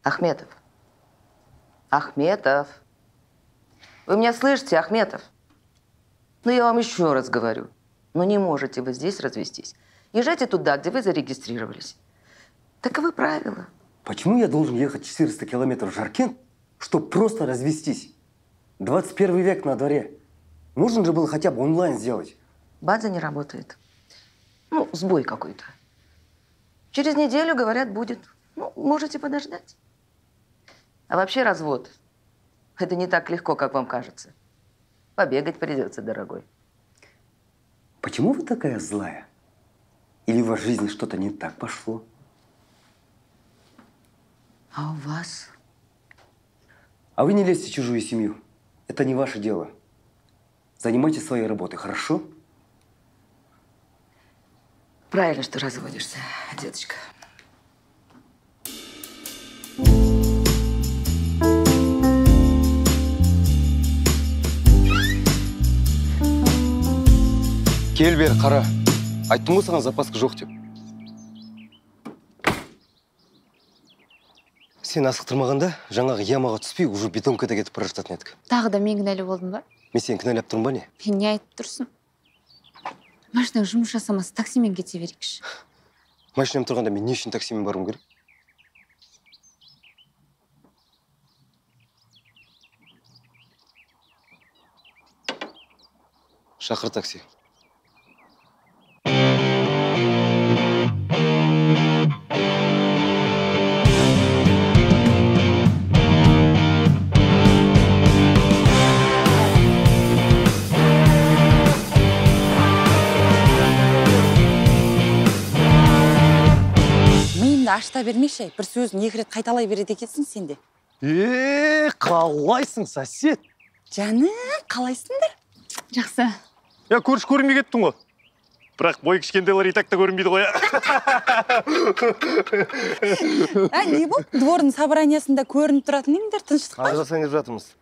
Ахметов. Ахметов. Вы меня слышите, Ахметов? Ну, я вам еще раз говорю. Ну, не можете вы здесь развестись. Езжайте туда, где вы зарегистрировались. Таковы правила. Почему я должен ехать 400 километров в Жаркент, чтобы просто развестись? 21 век на дворе. Можно же было хотя бы онлайн сделать. База не работает. Ну, сбой какой-то. Через неделю, говорят, будет. Ну, можете подождать. А вообще развод – это не так легко, как вам кажется. Побегать придется, дорогой. Почему вы такая злая? Или в вашей жизни что-то не так пошло? А у вас? А вы не лезьте в чужую семью. Это не ваше дело. Занимайтесь своей работой, хорошо? Правильно, что разводишься, деточка. Кел бері, қара. Айттым ғой саған запаска жоқ деп. Сен асықтырмағанда, жаңағы ямаға түспей, уже бетонкада кетіп бара жататын едік. Тағы да мен кінәлі болдым ба? Мен сені кінәлап тұрмын ба не? Не айтып тұрсың? Машинаға жұмыс жасамасы таксимен кете берейікші. Машинам тұрғанда мен не үшін таксимен баруым керек? Шақыр такси. Ашта бермеші, бір сөзін екі рет қайталай береді екенсің сенде. Қалайсың, сосед? Жаным, қалайсыңдар? Жақсы. Я көріш көрінбей кеттің ғой. Бірақ бой кішкентайлар и так та көрінбейді ғой. Не бұл? Дворын собраниясында көрініп тұратын еңдер, тыныштық па? Ажырасайын деп жатырмыз.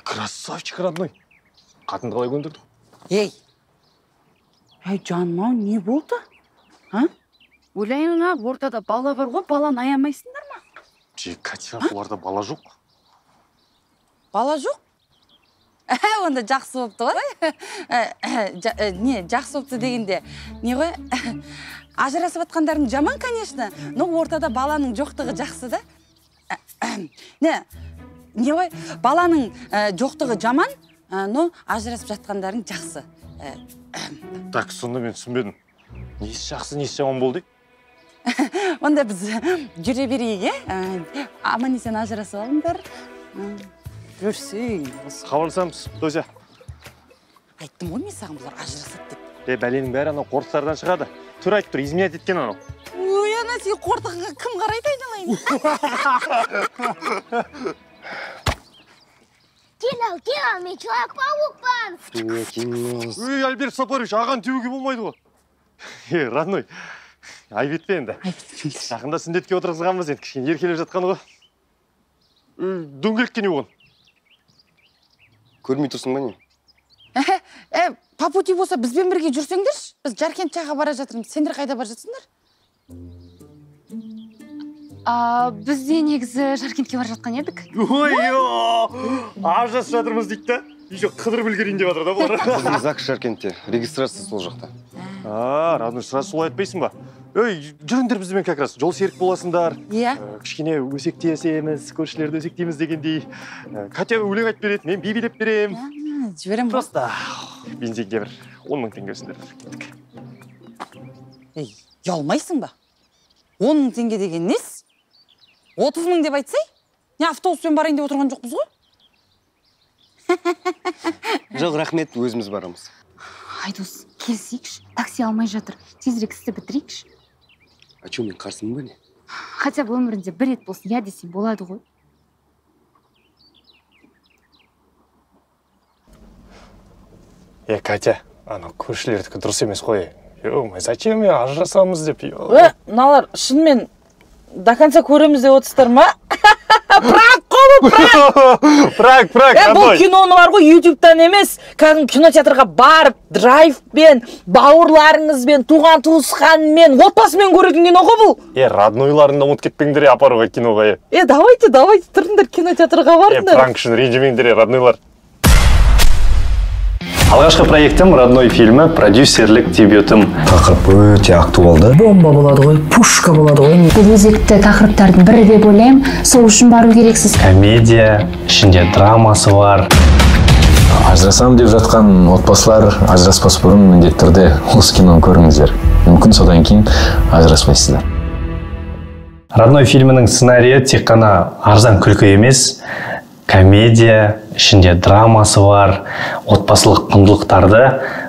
Красавчик родной. Қатын қалай көндірді? Ей, жаным-ау, не болды? Ойлаймын, ортада бала бар ғой, баланы аямайсыңдар ма? Катя, бұларда бала жоқ. Бала жоқ? Онда жақсы болыпты ғой. Не, жақсы болыпты дегенде. Не ғой? Ажырасып атқандарың жаман, конечно, но ортада баланың жоқтығы жақсы да. Не ғой? Баланың жоқтығы жаман, но ажырасып жатқандарың жақсы. Так, сонда мен түсінбедім. Несі жақсы, несі жаман болды? Онда біз жүре берейік, аман есен ажырасып алыңдар. Жүрсің. Хабарласамыз, Дося. Айттым ғой мен саған бұлар ажырасады деп. Бәленің бәрі анау қорықтардан шығады. Түр айтып тұр, изменять еткен анау. Ой, ана сен қортыққа кім қарайды айналайын? Кел, мен Человек-паукпын. Ой, Альберт Сапарович, аған теуге болмайды ғой. Родной, айбетпе енді. Жақында сүндетке отырғызғанбыз енді, кішкене еркелеп жатқаны ғой. Дөңгелекке не болған? Көрмей тұрсың ба не? По пути болса бізбен бірге жүрсеңдерші. Біз Жаркент жаққа бара жатырмыз. Сендер қайда бара жатсыңдар? Біз де негізі Жаркентке бара жатқан едік. Ой, ажырасып жатырмыз дейді да. Еще қыдырып үлгерейін деп жатыр да бұлар. Біздің ЗАГС Жаркентте, регистрация сол жақта. Родной, сразу солай айтпайсың ба? Ой, жүріңдер бізбен как раз, жол серік боласыңдар. Иә. Кішкене өсектесеміз, көршілерді өсектейміз дегендей. Катя өлең айтып береді, мен би билеп берем. Жіберем ғой. Просто бензинге бір 10 мың теңге өсіңдер. Ей, ұялмайсың ба? 10 мың теңге деген нес? 30 мың деп айтсай? Не автобуспен барайын деп отырған жоқпыз ғой? Жоқ, рахмет, өзіміз барамыз. Айдос, келсейікші, такси алмай жатыр. Тезірек істі бітірейікші. А чё, мен қарсымын ба не? Хотя бы өмірінде бір рет болсын, я десем болады ғой. Катя, ана көршілердікі дұрыс емес қой. Зачем я ажырасамыз деп? Мыналар шынымен до конца көреміз деп отырсыздар ма? Пранк Пранк, Бұл родной. киноны бар ғой, ютубтан емес, кәдімгі кинотеатрға барып, драйвпен, бауырларыңызбен, туған туысқанмен, отбасымен көретін кино ғой бұл. Роднойларыңды ұмыт кетпеңдер, апаруға киноға. Давайте, тұрыңдар кинотеатрға барыңдар. Пранк үшін ренжімеңдер, роднойлар. Алғашқы проектім «Родной» фильмі, продюсерлік дебютым. Тақырып өте актуалды. Бомба болады ғой, пушка болады ғой. Бұл өзекті тақырыптардың бірі деп ойлаймын, сол үшін бару керексіз. Комедия, ішінде драмасы бар. Ажырасам деп жатқан отбасылар ажыраспас бұрын міндетті түрде осы киноны көріңіздер. Мүмкін содан кейін ажыраспайсыздар. «Родной» фильмінің сценарийі тек қана арзан күлкі емес, комедия, ішінде драмасы бар, отбасылық құндылықтарды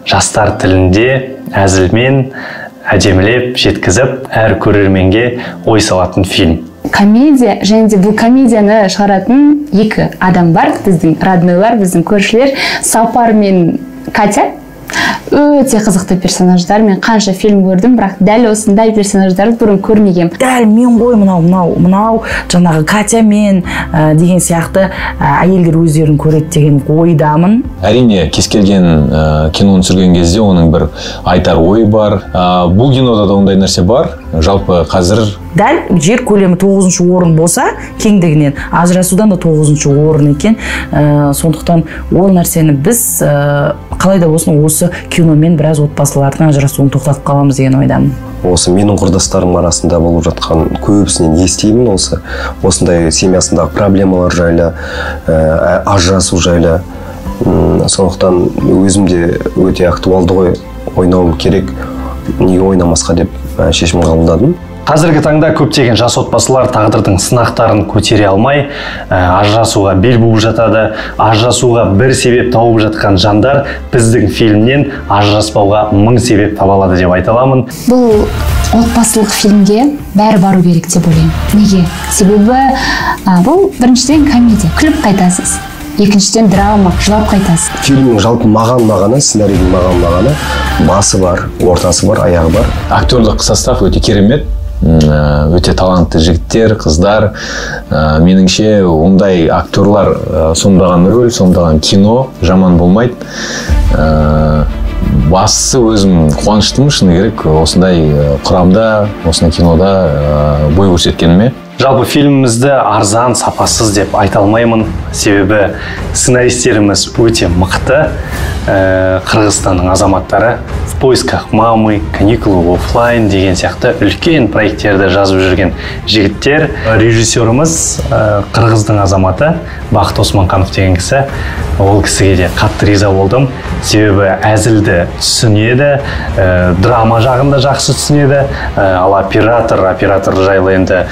жастар тілінде әзілмен әдемілеп жеткізіп, әр көрерменге ой салатын фильм. Комедия, және де бұл комедияны шығаратын екі адам бар, біздің роднойлар, біздің көршілер, Сапар мен Катя. Өте қызықты персонаждар, мен қанша фильм көрдім, бірақ дәл осындай персонаждарды бұрын көрмегем. Дәл мен ғой мынау жаңағы Катя мен деген сияқты әйелдер өздерін көреді деген ойдамын. Әрине, кез келген киноны түсірген кезде оның бір айтар ой бар. Бұл кинода да ондай нәрсе бар. Жалпы қазір Дәл жер көлемі 9-шы орын болса, кеңдігінен ажырасудан да 9-шы орын екен. Сондықтан ол нәрсені біз қалай да болсын осы киномен біраз отбасылардың ажырасуын тоқтатып қаламыз деген ойдамын. Осы менің құрдастарым арасында болып жатқан көбісінен естимін осындай семьясындағы проблемалар жайлы, ажырасу жайлы. Сондықтан өзімде өте актуалды ғой, ойнауым керек, неге ойнамасқа деп шешім қабылдадым. Қазіргі таңда көптеген жас отбасылар тағдырдың сынақтарын көтере алмай, ажырасуға бел буып жатады. Ажырасуға бір себеп тауып жатқан жандар біздің фильмнен ажыраспауға 1000 себеп таба алады деп айта аламын. Бұл отбасылық фильмге бәрі бару керек деп ойлаймын. Неге? Себебі бұл біріншіден комедия, күліп қайтасыз. Екіншіден драма, жылап қайтасыз. Фильмнің жалпы мағаны, сценарийдің мағаны, басы бар, ортасы бар, аяғы бар. актерлік состав өте керемет. Өте талантты жігіттер, қыздар. Меніңше ондай актерлар сомдаған рөл, сомдаған кино жаман болмайды. Бастысы өзім қуаныштымын, шыны керек, осындай құрамда, осындай кинода бой көрсеткеніме. Жалпы фильмімізді арзан, сапасыз деп айта алмаймын. Себебі сценаристеріміз өте мықты. Қырғызстанның азаматтары «В поисках мамы», «Каникулы оффлайн» деген сияқты үлкен проекттерді жазып жүрген жігіттер. Режиссеріміз қырғыздың азаматы Бақыт Османқанов деген кісі. Ол кісіге де қатты риза болдым. Себебі әзілді түсінеді, драма жағында жақсы түсінеді. Ал оператор жайлы енді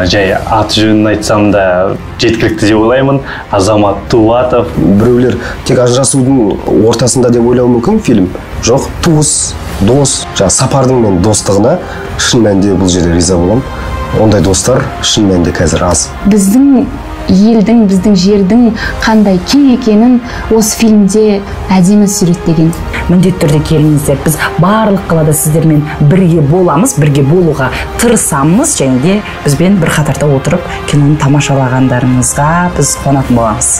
жай аты жөнін айтсам да жеткілікті деп ойлаймын. Азамат Тулатов. Біреулер тек ажырасудың ортасында деп ойлауы мүмкін фильм. Жоқ, туыс, дос, Сапардың мен достығына шын мәнінде бұл жерде риза боламын. Ондай достар шын мәнінде қазір аз. Біздің елдің, біздің жердің қандай кең екенін осы фильмде әдемі суреттеген. Міндетті түрде келіңіздер. Біз барлық қалада сіздермен бірге боламыз, бірге болуға тырысамыз, және де бізбен бір қатарда отырып киноны тамашалағандарыңызға біз қуанатын боламыз.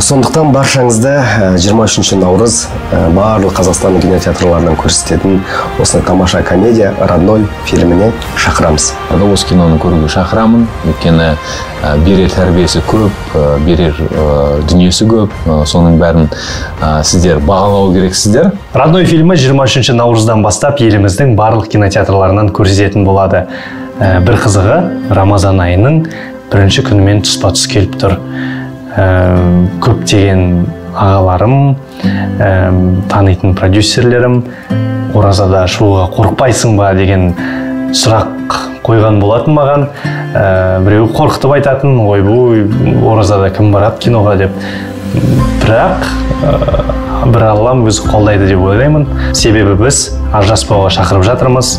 Сондықтан баршаңызды 23 наурыз барлық Қазақстанның кинотеатрларынан көрсететін осындай тамаша комедия «Родной» фильміне шақырамыз. Осы киноны көруге шақырамын, өйткені берер тәрбиесі көп, берер дүниесі көп, соның бәрін сіздер бағалау керексіздер. «Родной» фильмі 23 наурыздан бастап еліміздің барлық кинотеатрларынан көрсететін болады. Бір қызығы, Рамазан айының 1-ші күнімен тұспа-тұс келіп тұр. Көптеген ағаларым, танитын продюсерлерім оразада шығуға қорықпайсың ба деген сұрақ қойған болатын маған. Біреу қорқытып айтатын, ойбуй, оразада кім барады киноға деп. Бірақ бір Аллам өзі қолдайды деп ойлаймын. Себебі біз ажыраспауға шақырып жатырмыз.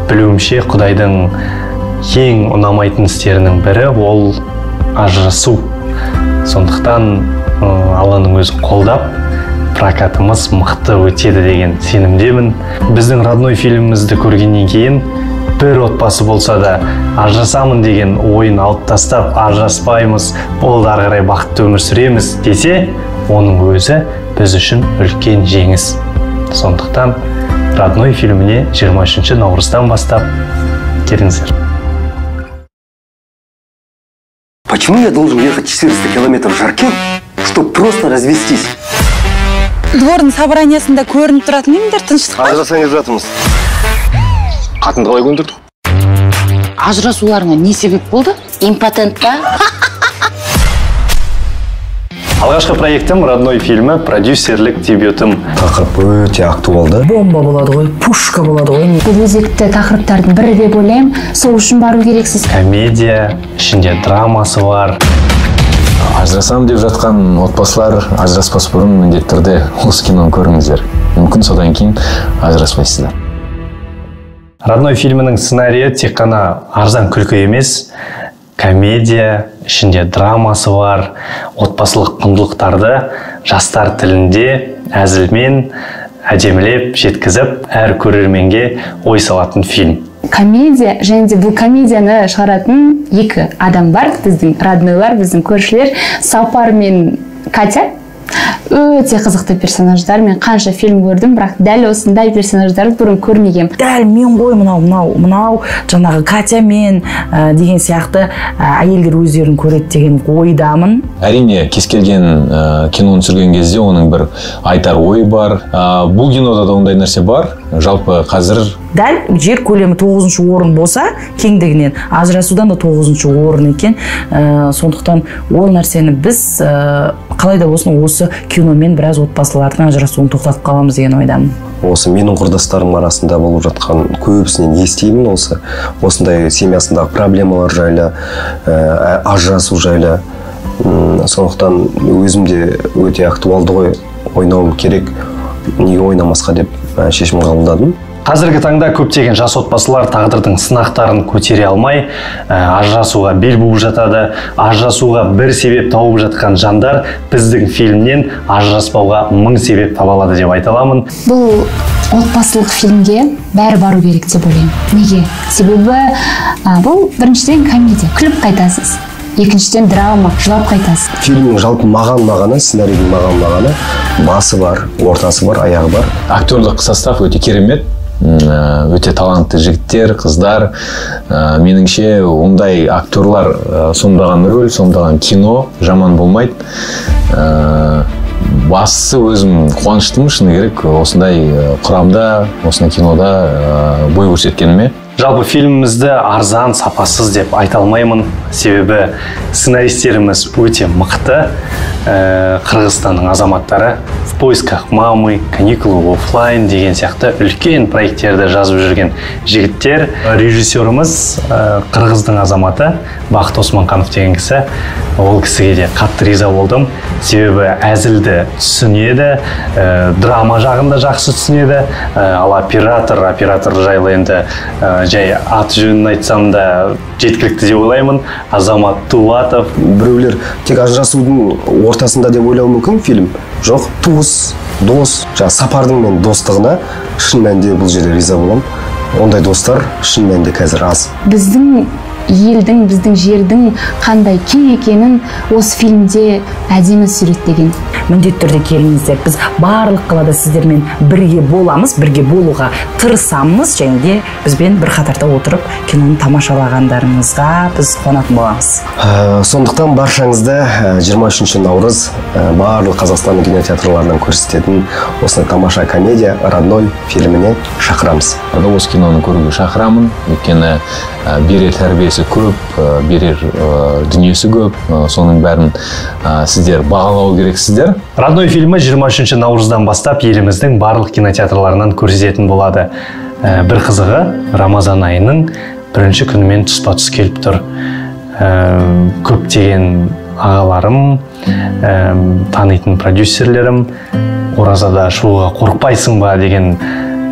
Білуімше, Құдайдың ең ұнамайтын істерінің бірі ол ажырасу. Сондықтан Алланың өзі қолдап, прокатымыз мықты өтеді деген сенімдемін. Біздің «Родной» фильмімізді көргеннен кейін бір отбасы болса да ажырасамын деген ойын алып тастап, ажыраспаймыз, болды ары қарай бақытты өмір сүреміз десе, оның өзі біз үшін үлкен жеңіс. Сондықтан «Родной» фильміне 23 наурыздан бастап келіңіздер. Почему я должен ехать 400 километров в Жаркент, чтобы просто развестись? Двордың собраниясында көрініп тұратын емдер тыныштық па? Ажырасаңыз жатырмыз. Қатынды қалай көндірдік? Ажырасуларыңа не себеп болды? Импотент па? Алғашқы проектім «Родной» фильмі, продюсерлік дебютым. Тақырып өте актуалды. Бомба болады ғой, пушка болады ғой. Бұл өзекті тақырыптардың бірі деп ойлаймын, сол үшін бару керексіз. Комедия, ішінде драмасы бар. Ажырасам деп жатқан отбасылар ажыраспас бұрын міндетті түрде осы киноны көріңіздер. Мүмкін содан кейін ажыраспайсыздар. «Родной» фильмінің сценарийі тек қана арзан күлкі емес, комедия, ішінде драмасы бар, отбасылық құндылықтарды жастар тілінде әзілмен әдемілеп жеткізіп, әр көрерменге ой салатын фильм. Комедия, және де бұл комедияны шығаратын екі адам бар, біздің роднойлар, біздің көршілер, Сапар мен Катя. Өте қызықты персонаждар. Мен қанша фильм көрдім, бірақ дәл осындай персонаждарды бұрын көрмегем. Дәл мен ғой мынау жаңағы Катя мен деген сияқты әйелдер өздерін көреді деген ойдамын. Әрине, кез келген киноны түсірген кезде оның бір айтар ой бар. Бұл кинода да ондай нәрсе бар. Жалпы қазір дәл жер көлемі 9-шы орын болса, кеңдігінен ажырасудан да 9-шы орын екен. Сондықтан ол нәрсені біз қалай да болсын осы киномен біраз отбасылардың ажырасуын тоқтатып қаламыз деген ойдамын. Осы менің құрдастарым арасында болып жатқан көбісінен естимін осындай семьясындағы проблемалар жайлы, ажырасу жайлы. Сондықтан өзім де өте актуалды ғой, ойнауым керек, неге ойнамасқа деп шешім қабылдадым. Қазіргі таңда көптеген жас отбасылар тағдырдың сынақтарын көтере алмай, ажырасуға бел буып жатады. Ажырасуға бір себеп тауып жатқан жандар біздің фильмнен ажыраспауға 1000 себеп таба алады деп айта аламын. Бұл отбасылық фильмге бәрі бару керек деп ойлаймын. Неге? Себебі бұл біріншіден комедия, күліп қайтасыз. Екіншіден драма, жылап қайтасыз. Фильмнің жалпы мағаны, сценарийдің мағаны, басы бар, ортасы бар, аяғы бар. Актерлік состав өте керемет. Өте талантты жігіттер, қыздар. Меніңше ондай актерлар сомдаған рөл, сомдаған кино жаман болмайды. Бастысы өзім қуаныштымын, шыны керек, осындай құрамда, осындай кинода бой көрсеткеніме. Жалпы фильмімізді арзан, сапасыз деп айта алмаймын, себебі сценаристеріміз өте мықты. Қырғызстанның азаматтары «В поисках мамы», «Каникулы оффлайн» деген сияқты үлкен проекттерді жазып жүрген жігіттер. Режиссеріміз қырғыздың азаматы Бақыт Османқанов деген кісі. Ол кісіге де қатты риза болдым, себебі әзілді түсінеді, драма жағында жақсы түсінеді. Ал оператор жайлы енді жай аты жөнін айтсам да жеткілікті деп ойлаймын. Азамат Тулатов. Біреулер тек ажырасудың ортасында деп ойлауы мүмкін фильм. Жоқ, туыс, дос, Сапардың мен достығына шын мәнінде бұл жерде риза боламын. Ондай достар шын мәнінде қазір аз. Біздің елдің, біздің жердің қандай кең екенін осы фильмде әдемі суреттеген. Міндетті түрде келіңіздер. Біз барлық қалада сіздермен бірге боламыз, бірге болуға тырысамыз, және де бізбен бір қатарда отырып киноны тамашалағандарыңызға біз қуанатын боламыз. Сондықтан баршаңызды 23 наурыз барлық Қазақстанның кинотеатрларынан көрсететін осындай тамаша комедия «Родной» фильміне шақырамыз. Осы киноны көруге шақырамын, өйткені берер тәрбиесі көп, берер дүниесі көп, соның бәрін сіздер бағалау керексіздер. «Родной» фильмі 23 наурыздан бастап еліміздің барлық кинотеатрларынан көрсететін болады. Бір қызығы, Рамазан айының 1-ші күнімен тұспа-тұс келіп тұр. Көптеген ағаларым, танитын продюсерлерім оразада шығуға қорықпайсың ба деген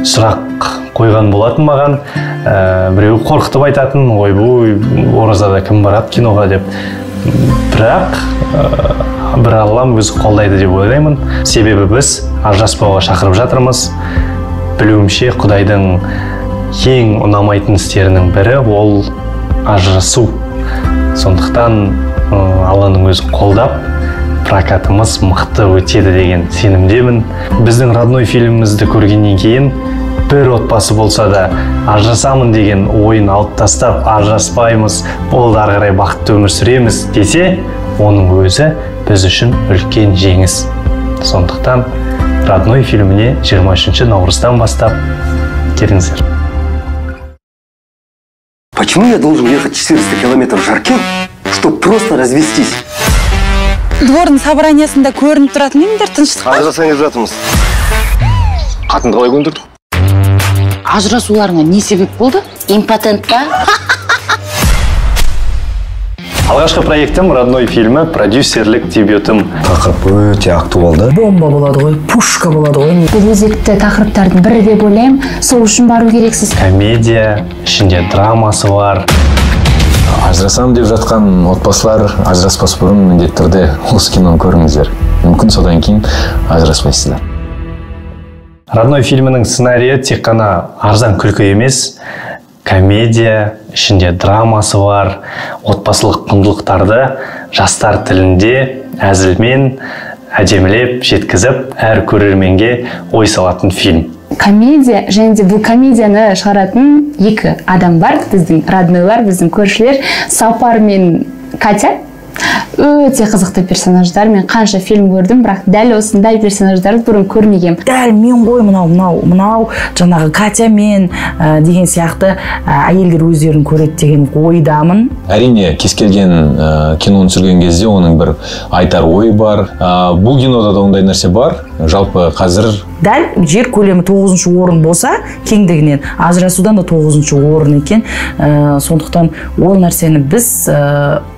сұрақ қойған болатын маған. Біреу қорқытып айтатын, ойбой, оразада кім барады киноға деп. Бірақ бір Аллам өзі қолдайды деп ойлаймын. Себебі біз ажыраспауға шақырып жатырмыз. Білуімше Құдайдың ең ұнамайтын істерінің бірі ол ажырасу. Сондықтан Алланың өзі қолдап, прокатымыз мықты өтеді деген сенімдемін. Біздің родной фильмімізді көргеннен кейін бір отбасы болса да ажырасамын деген ойын алып тастап, ажыраспаймыз, болды ары қарай бақытты өмір сүреміз десе, оның өзі біз үшін үлкен жеңіс. Сондықтан родной фильміне 23 наурыздан бастап келіңіздер. Почему я должен ехать 400 километров в Жаркент, чтобы просто развестись? Двордың собраниясында көрініп тұратын емдер тыныштық. Ажырасаңыз жатырмыз. Қатынды қалай көндірдік? Ажырасуларыңа не себеп болды? Импотент па? Алғашқы проектім родной фильмі, продюсерлік дебютым. Тақырып өте актуалды. Бомба болады ғой, пушка болады ғой. Бұл өзекті тақырыптардың бірі деп ойлаймын. Сол үшін бару керексіз. Комедия, ішінде драмасы бар. Ажырасам деп жатқан отбасылар ажыраспас бұрын міндетті түрде осы киноны көріңіздер. Мүмкін содан кейін ажыраспайсыздар. Родной фильмінің сценарийі тек қана арзан күлкі емес, комедия, ішінде драмасы бар, отбасылық құндылықтарды жастар тілінде әзілмен әдемілеп жеткізіп, әр көрерменге ой салатын фильм. Комедия, және де бұл комедияны шығаратын екі адам бар, біздің роднойлар, біздің көршілер, Сапар мен Катя. Өте қызықты персонаждар. Мен қанша фильм көрдім, бірақ дәл осындай персонаждарды бұрын көрмегем. Дәл мен ғой мынау жаңағы Катя мен деген сияқты әйелдер өздерін көреді деген ойдамын. Әрине, кез келген киноны түсірген кезде оның бір айтар ой бар. Бұл кинода да ондай нәрсе бар. Жалпы қазір дәл жер көлемі 9-шы орын болса, кеңдігінен ажырасудан да 9-шы орын екен. Сондықтан ол нәрсені біз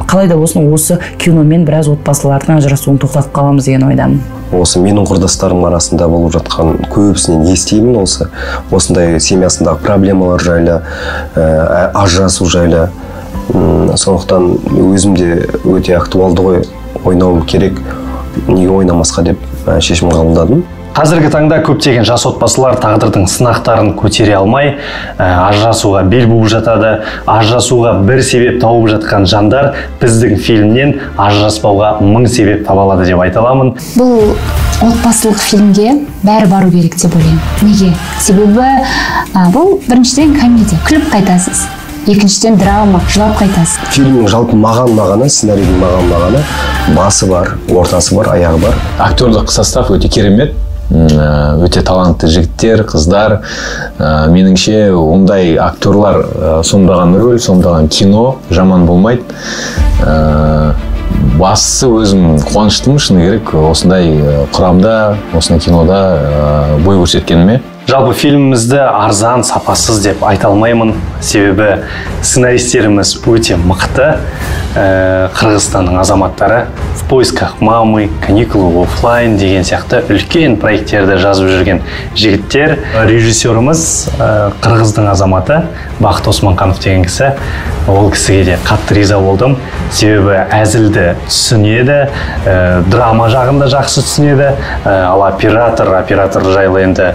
қалай да болсын осы киномен біраз отбасылардың ажырасуын тоқтатып қаламыз деген ойдамын. Осы менің құрдастарым арасында болып жатқан көбісінен естимін осындай семьясындағы проблемалар жайлы, ажырасу жайлы. Сондықтан өзімде өте актуалды ғой, ойнауым керек, неге ойнамасқа деп шешім қабылдадым. Қазіргі таңда көптеген жас отбасылар тағдырдың сынақтарын көтере алмай, ажырасуға бел буып жатады. Ажырасуға бір себеп тауып жатқан жандар біздің фильмнен ажыраспауға 1000 себеп таба алады деп айта аламын. Бұл отбасылық фильмге бәрі бару керек деп ойлаймын. Неге? Себебі бұл біріншіден комедия, күліп қайтасыз. Екіншіден драма, жылап қайтасыз. Фильмнің жалпы мағаны, сценарийдің мағаны, басы бар, ортасы бар, аяғы бар. Актерлік состав өте керемет. Өте талантты жігіттер, қыздар. Меніңше ондай актерлар сомдаған рөл, сомдаған кино жаман болмайды. Бастысы өзім қуаныштымын, шыны керек, осындай құрамда, осындай кинода бой көрсеткеніме. Жалпы фильмімізді арзан, сапасыз деп айта алмаймын, себебі сценаристеріміз өте мықты. Қырғызстанның азаматтары «В поисках мамы», «Каникулы офлайн» деген сияқты үлкен проекттерді жазып жүрген жігіттер. Режиссеріміз қырғыздың азаматы Бақыт Османқанов деген кісі. Ол кісіге де қатты риза болдым, себебі әзілді түсінеді, драма жағында жақсы түсінеді. Ал оператор жайлы енді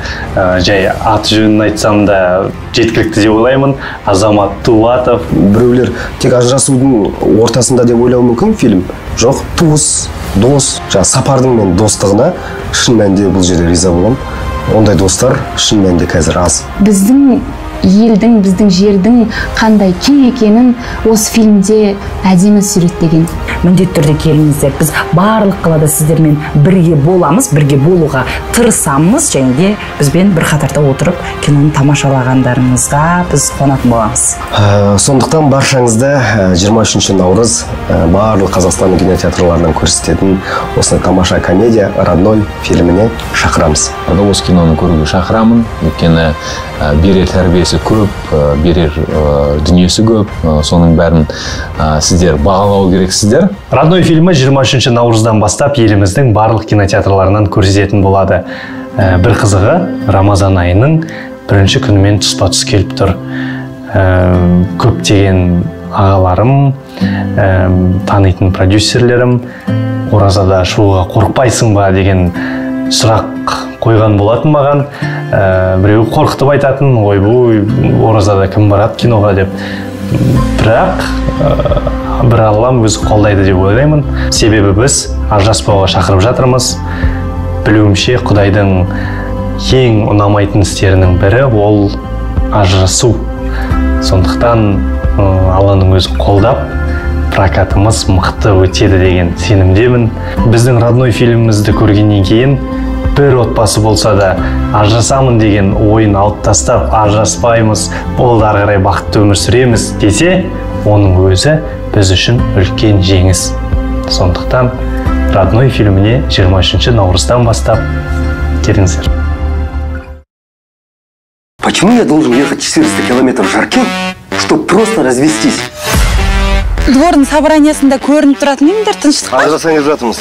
жай ат жөнін айтсам да жеткілікті деп ойлаймын. Азамат Тулатов. Біреулер тек ажырасудың ортасында деп ойлауы мүмкін фильм. Жоқ, туыс, дос, Сапардың мен достығына шын мәнінде бұл жерде риза боламын. Ондай достар шын мәнінде қазір аз. Біздің елдің, біздің жердің қандай кең екенін осы фильмде әдемі суреттеген. Міндетті түрде келіңіздер. Біз барлық қалада сіздермен бірге боламыз, бірге болуға тырысамыз, және де бізбен бір қатарда отырып киноны тамашалағандарыңызға біз қуанатын боламыз. Сондықтан баршаңызды 23 наурыз барлық Қазақстанның кинотеатрларынан көрсететін осындай тамаша комедия «Родной» фильміне шақырамыз. Осы киноны көруге шақырамын, өйткені берер тәрбиесі көп, берер дүниесі көп, соның бәрін сіздер бағалау керексіздер. «Родной» фильмі 23 наурыздан бастап еліміздің барлық кинотеатрларынан көрсететін болады. Бір қызығы, Рамазан айының бірінші күнімен тұспа-тұс келіп тұр. Көптеген ағаларым, танитын продюсерлерім, оразада шығуға қорықпайсың ба деген сұрақ қойған болатын маған. Біреу қорқытып айтатын, ойбой, оразада кім барады киноға деп. Бірақ бір Аллам өзі қолдайды деп ойлаймын. Себебі біз ажыраспауға шақырып жатырмыз. Білуімше Құдайдың ең ұнамайтын істерінің бірі ол ажырасу. Сондықтан Алланың өзі қолдап, прокатымыз мықты өтеді деген сенімдемін. Біздің родной фильмімізді көргеннен кейін бір отбасы болса да ажырасамын деген ойын алып тастап, ажыраспаймыз, болды ары қарай бақытты өмір сүреміз десе, оның өзі біз үшін үлкен жеңіс. Сондықтан родной фильміне 23 наурыздан бастап келіңіздер. Почему я должен ехать 400 километров в Жаркент, чтобы просто развестись? Двордың собраниясында көрініп тұратын емдер тыныштық. Ажырасаңыз жатырмыз.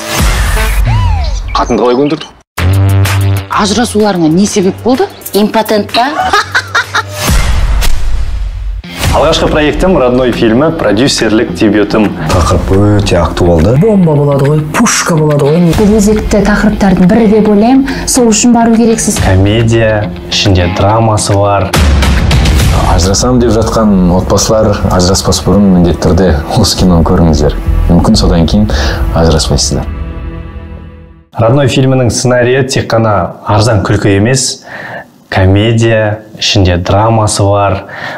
Қатынды қалай көндірдік? Ажырасуларыңа не себеп болды? Импотент па? Алғашқы проектім родной фильмі, продюсерлік дебютым. Тақырып өте актуалды. Бомба болады ғой, пушка болады ғой. Бұл өзекті тақырыптардың бірі деп ойлаймын. Сол үшін бару керексіз. Комедия, ішінде драмасы бар. Ажырасам деп жатқан отбасылар ажыраспас бұрын міндетті түрде осы киноны көріңіздер. Мүмкін содан кейін ажыраспайсыздар. Родной фильмінің сценарийі тек қана арзан күлкі емес, комедия, ішінде драмасы бар,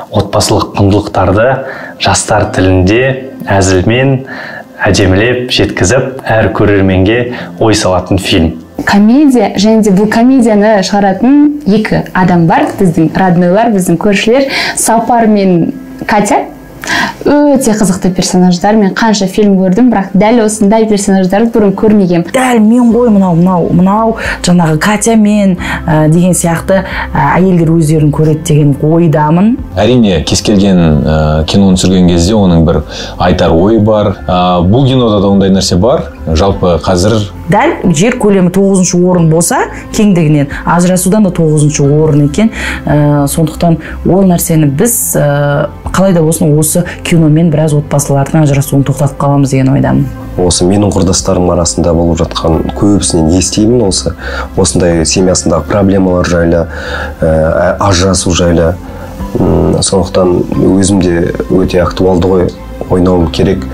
отбасылық құндылықтарды жастар тілінде әзілмен әдемілеп жеткізіп, әр көрерменге ой салатын фильм. Комедия, және де бұл комедияны шығаратын екі адам бар, біздің роднойлар, біздің көршілер, Сапар мен Катя. Өте қызықты персонаждар. Мен қанша фильм көрдім, бірақ дәл осындай персонаждарды бұрын көрмегем. Дәл мен ғой мынау жаңағы Катя мен деген сияқты әйелдер өздерін көреді деген ойдамын. Әрине, кез келген киноны түсірген кезде оның бір айтар ой бар. Бұл кинода да ондай нәрсе бар. Жалпы қазір дәл жер көлемі 9-шы орын болса, кеңдігінен ажырасудан да 9-шы орын екен. Сондықтан ол нәрсені біз қалай да болсын осы киномен біраз отбасылардың ажырасуын тоқтатып қаламыз деген ойдамын. Осы менің құрдастарым арасында болып жатқан көбісінен естимін осындай семьясындағы проблемалар жайлы, ажырасу жайлы. Сондықтан өзімде өте актуалды ғой, ойнауым керек,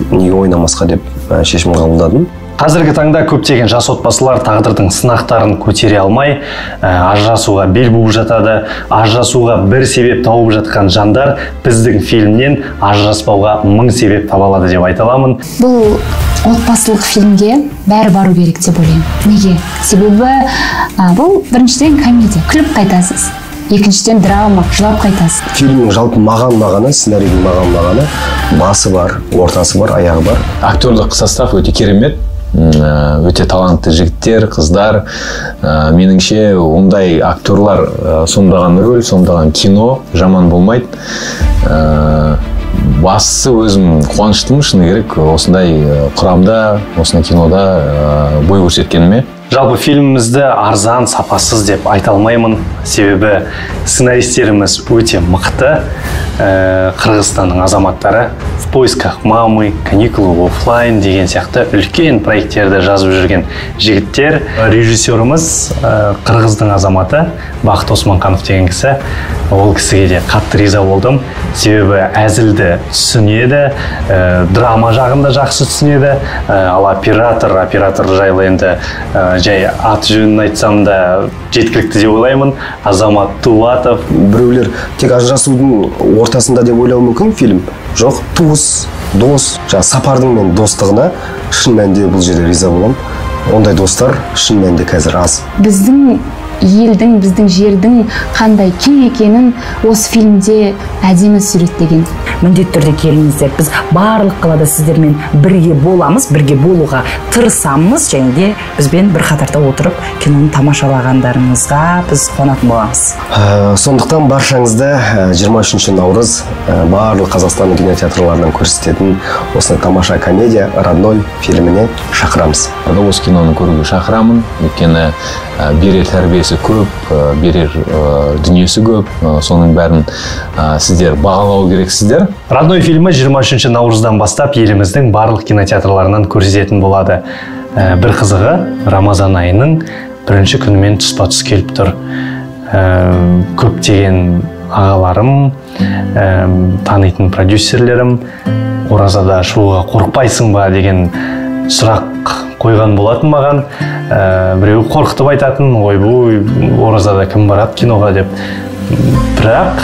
неге ойнамасқа деп шешім қабылдадым. Қазіргі таңда көптеген жас отбасылар тағдырдың сынақтарын көтере алмай, ажырасуға бел буып жатады. Ажырасуға бір себеп тауып жатқан жандар біздің фильмнен ажыраспауға 1000 себеп таба алады деп айта аламын. Бұл отбасылық фильмге бәрі бару керек деп ойлаймын. Неге? Себебі бұл біріншіден комедия, күліп қайтасыз. Екіншіден драма, жылап қайтасыз. Фильмнің жалпы мағаны, сценарийдің мағаны, басы бар, ортасы бар, аяғы бар. Актерлік состав өте керемет. Өте талантты жігіттер, қыздар. Меніңше ондай актерлар сомдаған рөл, сомдаған кино жаман болмайды. Бастысы өзім қуаныштымын, шыны керек, осындай құрамда, осындай кинода бой көрсеткеніме. Жалпы фильмімізді арзан, сапасыз деп айта алмаймын. Себебі сценаристеріміз өте мықты. Қырғызстанның азаматтары «В поисках мамы», «Каникулы оффлайн» деген сияқты үлкен проекттерді жазып жүрген жігіттер. Режиссеріміз қырғыздың азаматы Бақыт Османқанов деген кісі. Ол кісіге де қатты риза болдым. Себебі әзілді түсінеді, драма жағында жақсы түсінеді. Ал оператор жайлы енді жай ат жөнін айтсам да жеткілікті деп ойлаймын. Азамат Тулатов. Біреулер тек ажырасудың ортасында деп ойлауы мүмкін фильм. Жоқ, туыс, дос, Сапардың мен достығына шын мәнінде бұл жерде риза боламын. Ондай достар шын мәнінде қазір аз. Біздің елдің, біздің жердің қандай кең екенін осы фильмде әдемі суреттеген. Міндетті түрде келіңіздер. Біз барлық қалада сіздермен бірге боламыз, бірге болуға тырысамыз, және де бізбен бір қатарда отырып киноны тамашалағандарыңызға біз қуанатын боламыз. Сондықтан баршаңызды 23 наурыз барлық Қазақстанның кинотеатрларынан көрсететін осындай тамаша комедия «Родной» фильміне шақырамыз. Осы киноны көруге шақырамын, өйткені берер тәрбиесі көп, берер дүниесі көп, соның бәрін сіздер бағалау керексіздер. «Родной» фильмі 23 наурыздан бастап еліміздің барлық кинотеатрларынан көрсететін болады. Бір қызығы, Рамазан айының бірінші күнімен тұспа тұс келіп тұр. Көптеген ағаларым, танитын продюсерлерім оразада шығуға қорықпайсың ба деген сұрақ қойған болатын маған. Біреу қорқытып айтатын, ойбуй, оразада кім барады киноға деп. Бірақ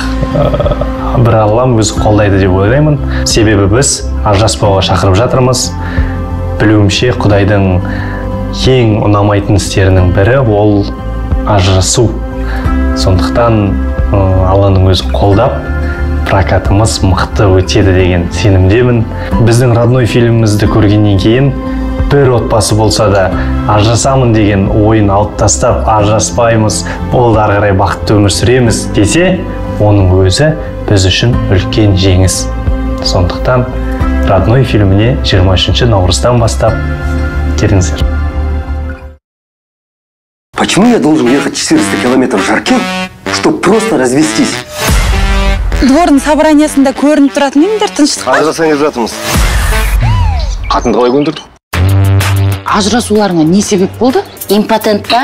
бір Аллам өзі қолдайды деп ойлаймын. Себебі біз ажыраспауға шақырып жатырмыз. Білуімше, Құдайдың ең ұнамайтын істерінің бірі ол ажырасу. Сондықтан Алланың өзі қолдап, прокатымыз мықты өтеді деген сенімдемін. Біздің родной фильмімізді көргеннен кейін бір отбасы болса да ажырасамын деген ойын алып тастап, ажыраспаймыз, болды ары қарай бақытты өмір сүреміз десе, оның өзі біз үшін үлкен жеңіс. Сондықтан родной фильміне 23 наурыздан бастап келіңіздер. Почему я должен ехать 400 километров в Жаркент, чтобы просто развестись? Двордың собраниясында көрініп тұратын немдер тыныштық па? Ажырасаңыз жатырмыз. Қатынды қалай көндірдік? Ажырасуларыңа не себеп болды? Импотент па?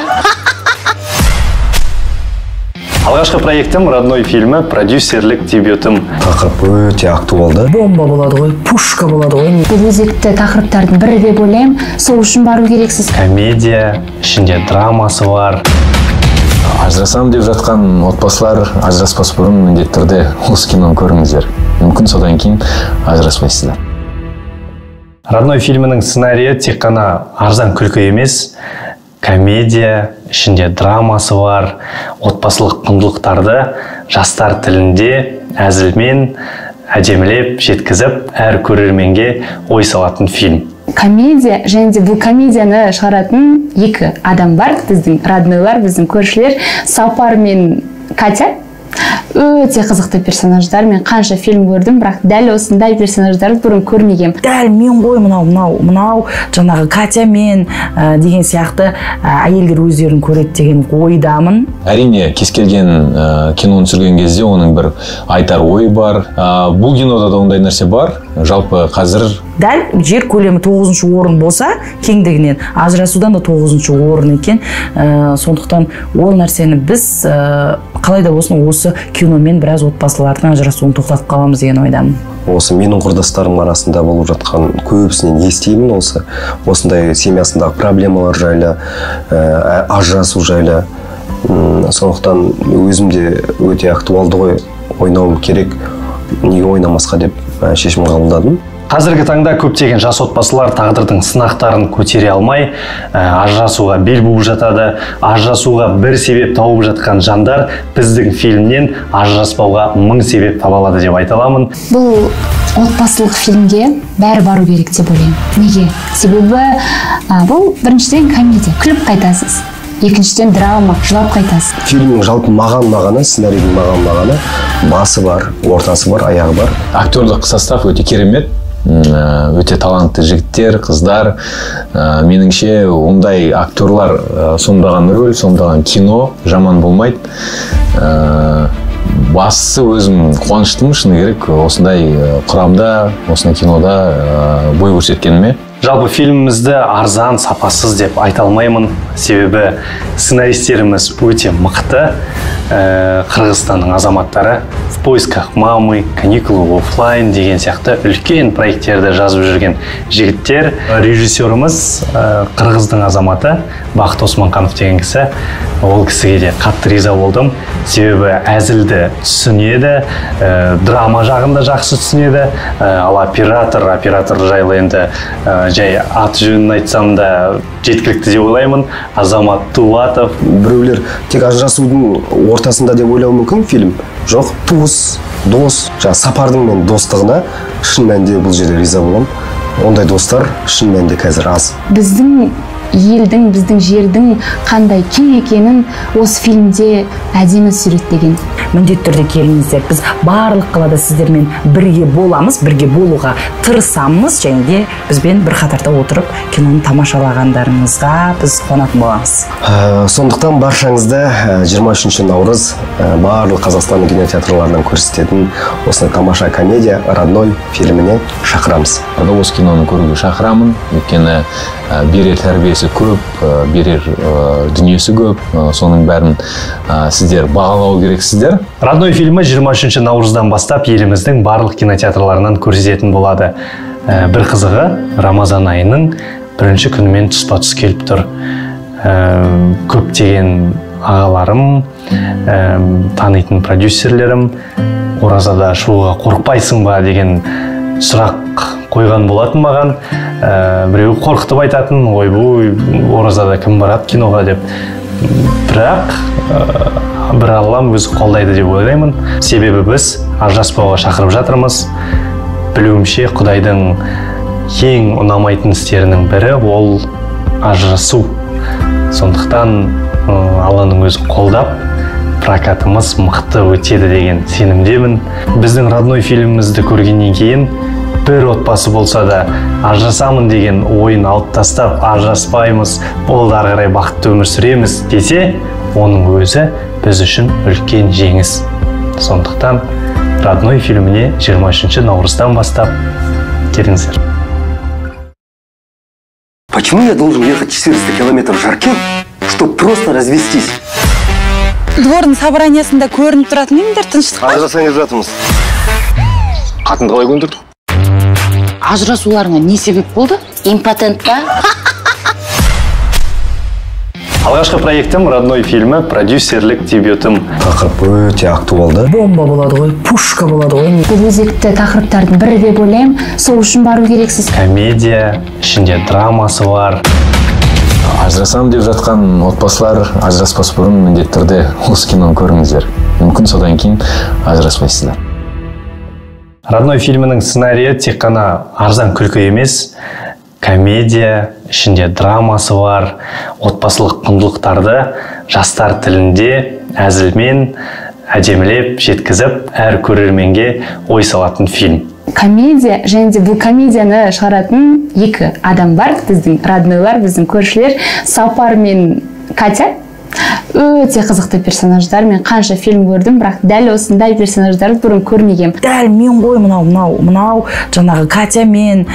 Алғашқы проектім родной фильмі, продюсерлік дебютым. Тақырып өте актуалды. Бомба болады ғой, пушка болады ғой. Бұл өзекті тақырыптардың бірі деп ойлаймын. Сол үшін бару керексіз. Комедия, ішінде драмасы бар. Ажырасам деп жатқан отбасылар ажыраспас бұрын міндетті түрде осы киноны көріңіздер. Мүмкін содан кейін ажыраспайсыздар. Родной фильмінің сценарийі тек қана арзан күлкі емес, комедия, ішінде драмасы бар, отбасылық құндылықтарды жастар тілінде әзілмен әдемілеп жеткізіп, әр көрерменге ой салатын фильм. Комедия, және де бұл комедияны шығаратын екі адам бар, біздің роднойлар, біздің көршілер, Сапар мен Катя. Өте қызықты персонаждар. Мен қанша фильм көрдім, бірақ дәл осындай персонаждарды бұрын көрмегем. Дәл мен ғой мынау жаңағы Катя мен деген сияқты әйелдер өздерін көреді деген ойдамын. Әрине, кез келген киноны түсірген кезде оның бір айтар ойы бар. Бұл кинода да ондай нәрсе бар. Жалпы қазір дәл жер көлемі 9-шы орын болса, кеңдігінен ажырасудан да 9-шы орын екен. Сондықтан ол нәрсені біз қалай да болсын осы киномен біраз отбасылардың ажырасуын тоқтатып қаламыз деген ойдамын. Осы менің құрдастарым арасында болып жатқан көбісінен естимін осындай семьясындағы проблемалар жайлы, ажырасу жайлы. Сондықтан өзімде өте актуалды ғой, ойнауым керек, неге ойнамасқа деп шешім қабылдадым. Қазіргі таңда көптеген жас отбасылар тағдырдың сынақтарын көтере алмай, ажырасуға бел буып жатады. Ажырасуға бір себеп тауып жатқан жандар біздің фильмнен ажыраспауға 1000 себеп таба алады деп айта аламын. Бұл отбасылық фильмге бәрі бару керек деп ойлаймын. Неге? Себебі бұл біріншіден комедия, күліп қайтасыз. Екіншіден драма, жылап қайтасыз. Фильмнің жалпы мағаны, сценарийдің мағаны, басы бар, ортасы бар, аяғы бар. Актерлік состав өте керемет. Өте талантты жігіттер, қыздар. Меніңше ондай актерлар сомдаған рөл, сомдаған кино жаман болмайды. Бастысы өзім қуаныштымын, шыны керек, осындай құрамда, осындай кинода бой көрсеткеніме. Жалпы фильмімізді арзан, сапасыз деп айта алмаймын. Себебі сценаристеріміз өте мықты. Қырғызстанның азаматтары «В поисках мамы», «Каникулы офлайн» деген сияқты үлкен проекттерді жазып жүрген жігіттер. Режиссеріміз қырғыздың азаматы Бақыт Османқанов деген кісі. Ол кісіге де қатты риза болдым. Себебі әзілді түсінеді, драма жағында жақсы түсінеді. Ал оператор жайлы енді жай аты жөнін айтсам да жеткілікті деп ойлаймын. Азамат Тулатов. Біреулер тек ажырасудың ортасында деп ойлауы мүмкін фильм. Жоқ, туыс, дос, Сапардың мен достығына шын мәнінде бұл жерде риза боламын. Ондай достар шын мәнінде қазір аз. Біздің елдің, біздің жердің қандай кең екенін осы фильмде әдемі суреттеген. Міндетті түрде келіңіздер. Біз барлық қалада сіздермен бірге боламыз, бірге болуға тырысамыз, және де бізбен бір қатарда отырып киноны тамашалағандарыңызға біз қуанатын боламыз. Сондықтан баршаңызды 23 наурыз барлық Қазақстанның кинотеатрларынан көрсететін осындай тамаша комедия «Родной» фильміне шақырамыз. Осы киноны көруге шақырамын, өйткені берер тәрбиесі нәрсесі көп, берер дүниесі көп. Соның бәрін сіздер бағалау керексіздер. Родной фильмі 23 наурыздан бастап еліміздің барлық кинотеатрларынан көрсететін болады. Бір қызығы, Рамазан айының бірінші күнімен тұспа-тұс келіп тұр. Көптеген ағаларым, танитын продюсерлерім оразада шығуға қорықпайсың ба деген сұрақ қойған болатын маған. Біреу қорқытып айтатын, ойбой, оразада кім барады киноға деп. Бірақ бір Аллам өзі қолдайды деп ойлаймын. Себебі біз ажыраспауға шақырып жатырмыз. Білуімше, Құдайдың ең ұнамайтын істерінің бірі ол ажырасу. Сондықтан Алланың өзі қолдап, прокатымыз мықты өтеді деген сенімдемін. Біздің родной фильмімізді көргеннен кейін бір отбасы болса да ажырасамын деген ойын алып тастап, ажыраспаймыз, болды ары қарай бақытты өмір сүреміз десе, оның өзі біз үшін үлкен жеңіс. Сондықтан родной фильміне 23 наурыздан бастап келіңіздер. Почему я должен ехать 400 километров в Жаркент, чтобы просто развестись? Двордың собраниясында көрініп тұратын емдер тыныштық. Ажырасаңыз жатырмыз. Қатынды қалай көндірді? Ажырасуларыңа не себеп болды? Импотент па? Алғашқы проектім родной фильмі, продюсерлік дебютым. Тақырып өте актуалды. Бомба болады ғой, пушка болады ғой. Бұл өзекті тақырыптардың бірі деп ойлаймын. Сол үшін бару керексіз. Комедия, ішінде драмасы бар. Ажырасам деп жатқан отбасылар ажыраспас бұрын міндетті түрде осы киноны көріңіздер. Мүмкін содан кейін ажыраспайсыздар. Родной фильмінің сценарийі тек қана арзан күлкі емес, комедия, ішінде драмасы бар, отбасылық құндылықтарды жастар тілінде әзілмен әдемілеп жеткізіп, әр көрерменге ой салатын фильм. Комедия, және де бұл комедияны шығаратын екі адам бар, біздің роднойлар, біздің көршілер, Сапар мен Катя. Өте қызықты персонаждар. Мен қанша фильм көрдім, бірақ дәл осындай персонаждарды бұрын көрмегем. Дәл мен ғой мынау жаңағы Катя мен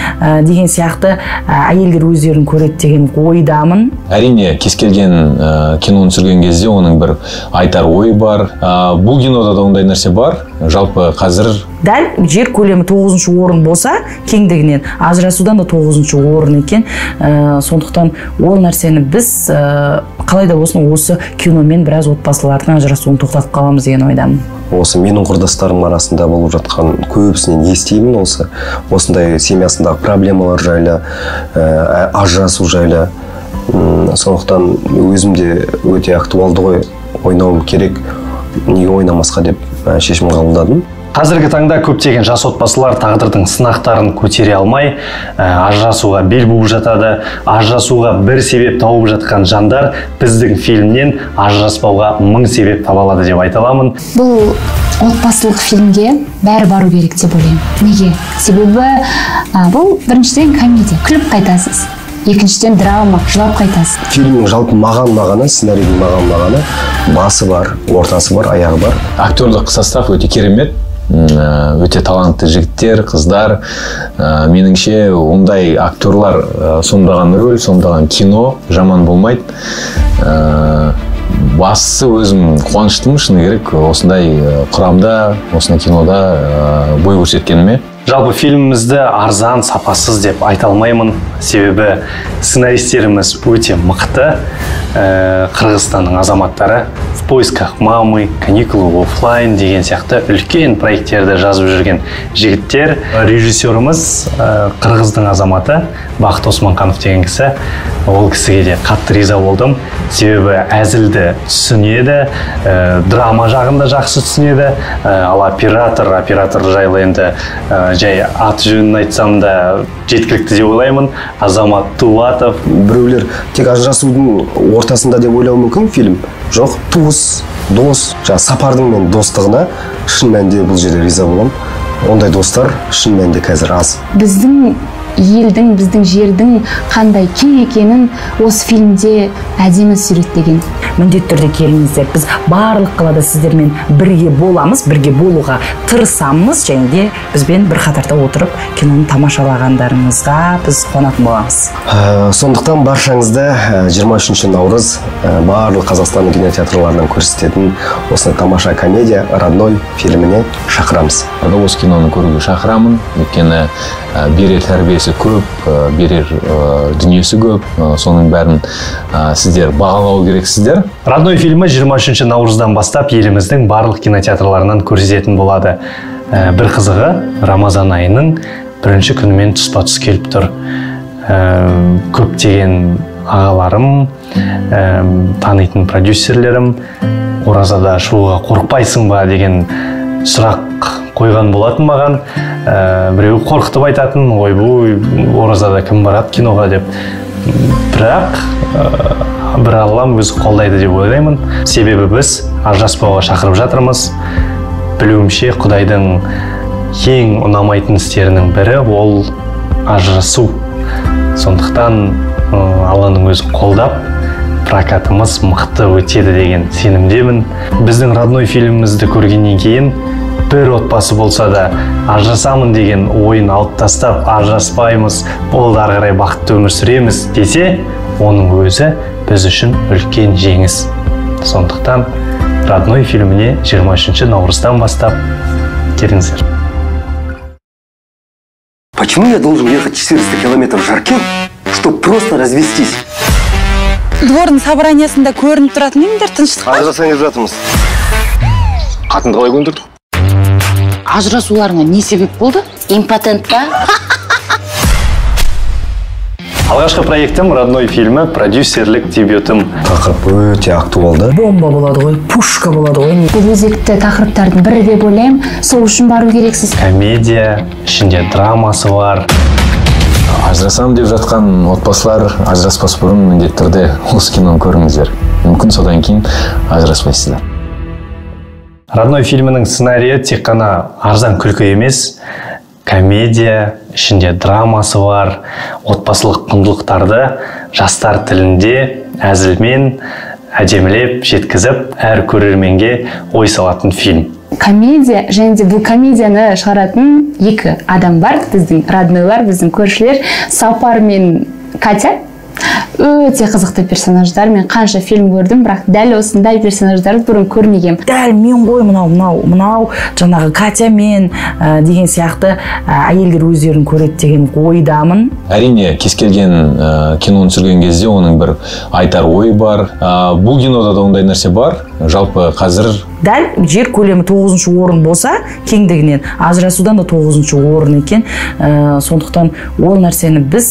деген сияқты әйелдер өздерін көреді деген ойдамын. Әрине, кез келген киноны түсірген кезде оның бір айтар ойы бар. Бұл кинода да ондай нәрсе бар. Жалпы қазір дәл жер көлемі 9-шы орын болса, кеңдігінен ажырасудан да 9-шы орын екен. Сондықтан ол нәрсені біз қалай да болсын осы киномен біраз отбасылардың ажырасуын тоқтатып қаламыз деген ойдамын. Осы менің құрдастарым арасында болып жатқан көбісінен естимін осындай семьясындағы проблемалар жайлы, ажырасу жайлы. Сондықтан өзімде өте актуалды ғой, ойнауым керек, неге ойнамасқа деп шешім қабылдадым. Қазіргі таңда көптеген жас отбасылар тағдырдың сынақтарын көтере алмай, ажырасуға бел буып жатады. Ажырасуға бір себеп тауып жатқан жандар біздің фильмнен ажыраспауға 1000 себеп таба алады деп айта аламын. Бұл отбасылық фильмге бәрі бару керек деп ойлаймын. Неге? Себебі бұл біріншіден комедия, күліп қайтасыз. Екіншіден драма, жылап қайтасыз. Фильмнің жалпы мағаны, сценарийдің мағаны, басы бар, ортасы бар, аяғы бар. Актерлік состав өте керемет. Өте талантты жігіттер, қыздар. Меніңше ондай актерлар сомдаған рөл, сомдаған кино жаман болмайды. Бастысы өзім қуаныштымын, шыны керек, осындай құрамда, осындай кинода бой көрсеткеніме. Жалпы фильмімізді арзан, сапасыз деп айта алмаймын. Себебі сценаристеріміз өте мықты. Қырғызстанның азаматтары «В поисках мамы», «Каникулы оффлайн» деген сияқты үлкен проекттерді жазып жүрген жігіттер. Режиссеріміз қырғыздың азаматы Бақыт Османқанов деген кісі. Ол кісіге де қатты риза болдым. Себебі әзілді түсінеді, драма жағында жақсы түсінеді. Ал оператор жайлы енді жай аты жөнін айтсам да жеткілікті деп ойлаймын. Азамат Тулатов. Біреулер тек ажырасудың ортасында деп ойлауы мүмкін фильм. Жоқ, туыс, дос, Сапардың мен достығына шын мәнінде бұл жерде риза боламын. Ондай достар шын мәнінде қазір аз. Біздің елдің, біздің жердің қандай кең екенін осы фильмде әдемі суреттеген. Міндетті түрде келіңіздер. Біз барлық қалада сіздермен бірге боламыз, бірге болуға тырысамыз, және де бізбен бір қатарда отырып киноны тамашалағандарыңызға біз қуанатын боламыз. Сондықтан баршаңызды 23 наурыз барлық Қазақстанның кинотеатрларынан көрсететін осындай тамаша комедия «Родной» фильміне шақырамыз. Осы киноны көруге шақырамын, өйткені берер тәрбиесі көп, берер дүниесі көп, соның бәрін сіздер бағалау керексіздер. «Родной» фильмі 23 наурыздан бастап еліміздің барлық кинотеатрларынан көрсететін болады. Бір қызығы, Рамазан айының бірінші күнімен тұспа-тұс келіп тұр. Көптеген ағаларым, танитын продюсерлерім оразада шығуға қорықпайсың ба деген сұрақ қойған болатын маған. Біреу қорқытып айтатын, ойбай, оразада кім барады киноға деп. Бірақ бір Аллам өзі қолдайды деп ойлаймын. Себебі біз ажыраспауға шақырып жатырмыз. Білуімше, Құдайдың ең ұнамайтын істерінің бірі ол ажырасу. Сондықтан Алланың өзі қолдап, прокатымыз мықты өтеді деген сенімдемін. Біздің «Родной» фильмімізді көргеннен кейін бір отбасы болса да ажырасамын деген ойын алып тастап, ажыраспаймыз, болды ары қарай бақытты өмір сүреміз десе, оның өзі біз үшін үлкен жеңіс. Сондықтан «Родной» фильміне 23 наурыздан бастап келіңіздер. Почему я должен ехать 400 километров в Жаркент, чтобы просто развестись? Двордың собраниясында көрініп тұратын немдер тыныштық па? Ажырасаңыз жатырмыз. Қатынды қалай көндірді? Ажырасуларыңа не себеп болды? Импотент па? Алғашқы проектім «Родной» фильмі продюсерлік дебютым. Тақырып өте актуалды. Бомба болады ғой, пушка болады ғой. Бұл өзекті тақырыптардың бірі деп ойлаймын, сол үшін бару керексіз. Комедия, ішінде драмасы бар. Ажырасам деп жатқан отбасылар ажыраспас бұрын міндетті түрде осы киноны көріңіздер. Мүмкін содан кейін ажыраспайсыздар. «Родной» фильмінің сценарийі тек қана арзан күлкі емес, комедия, ішінде драмасы бар, отбасылық құндылықтарды жастар тілінде әзілмен әдемілеп жеткізіп, әр көрерменге ой салатын фильм. Комедия, және де бұл комедияны шығаратын екі адам бар, біздің роднойлар, біздің көршілер, Сапар мен Катя. Өте қызықты персонаждар. Мен қанша фильм көрдім, бірақ дәл осындай персонаждарды бұрын көрмегем. Дәл мен ғой мынау жаңағы Катя мен деген сияқты әйелдер өздерін көреді деген ойдамын. Әрине, кез келген киноны түсірген кезде оның бір айтар ой бар. Бұл кинода да ондай нәрсе бар. Жалпы қазір дәл жер көлемі 9-шы орын болса, кеңдігінен ажырасудан да 9-шы орын екен. Сондықтан ол нәрсені біз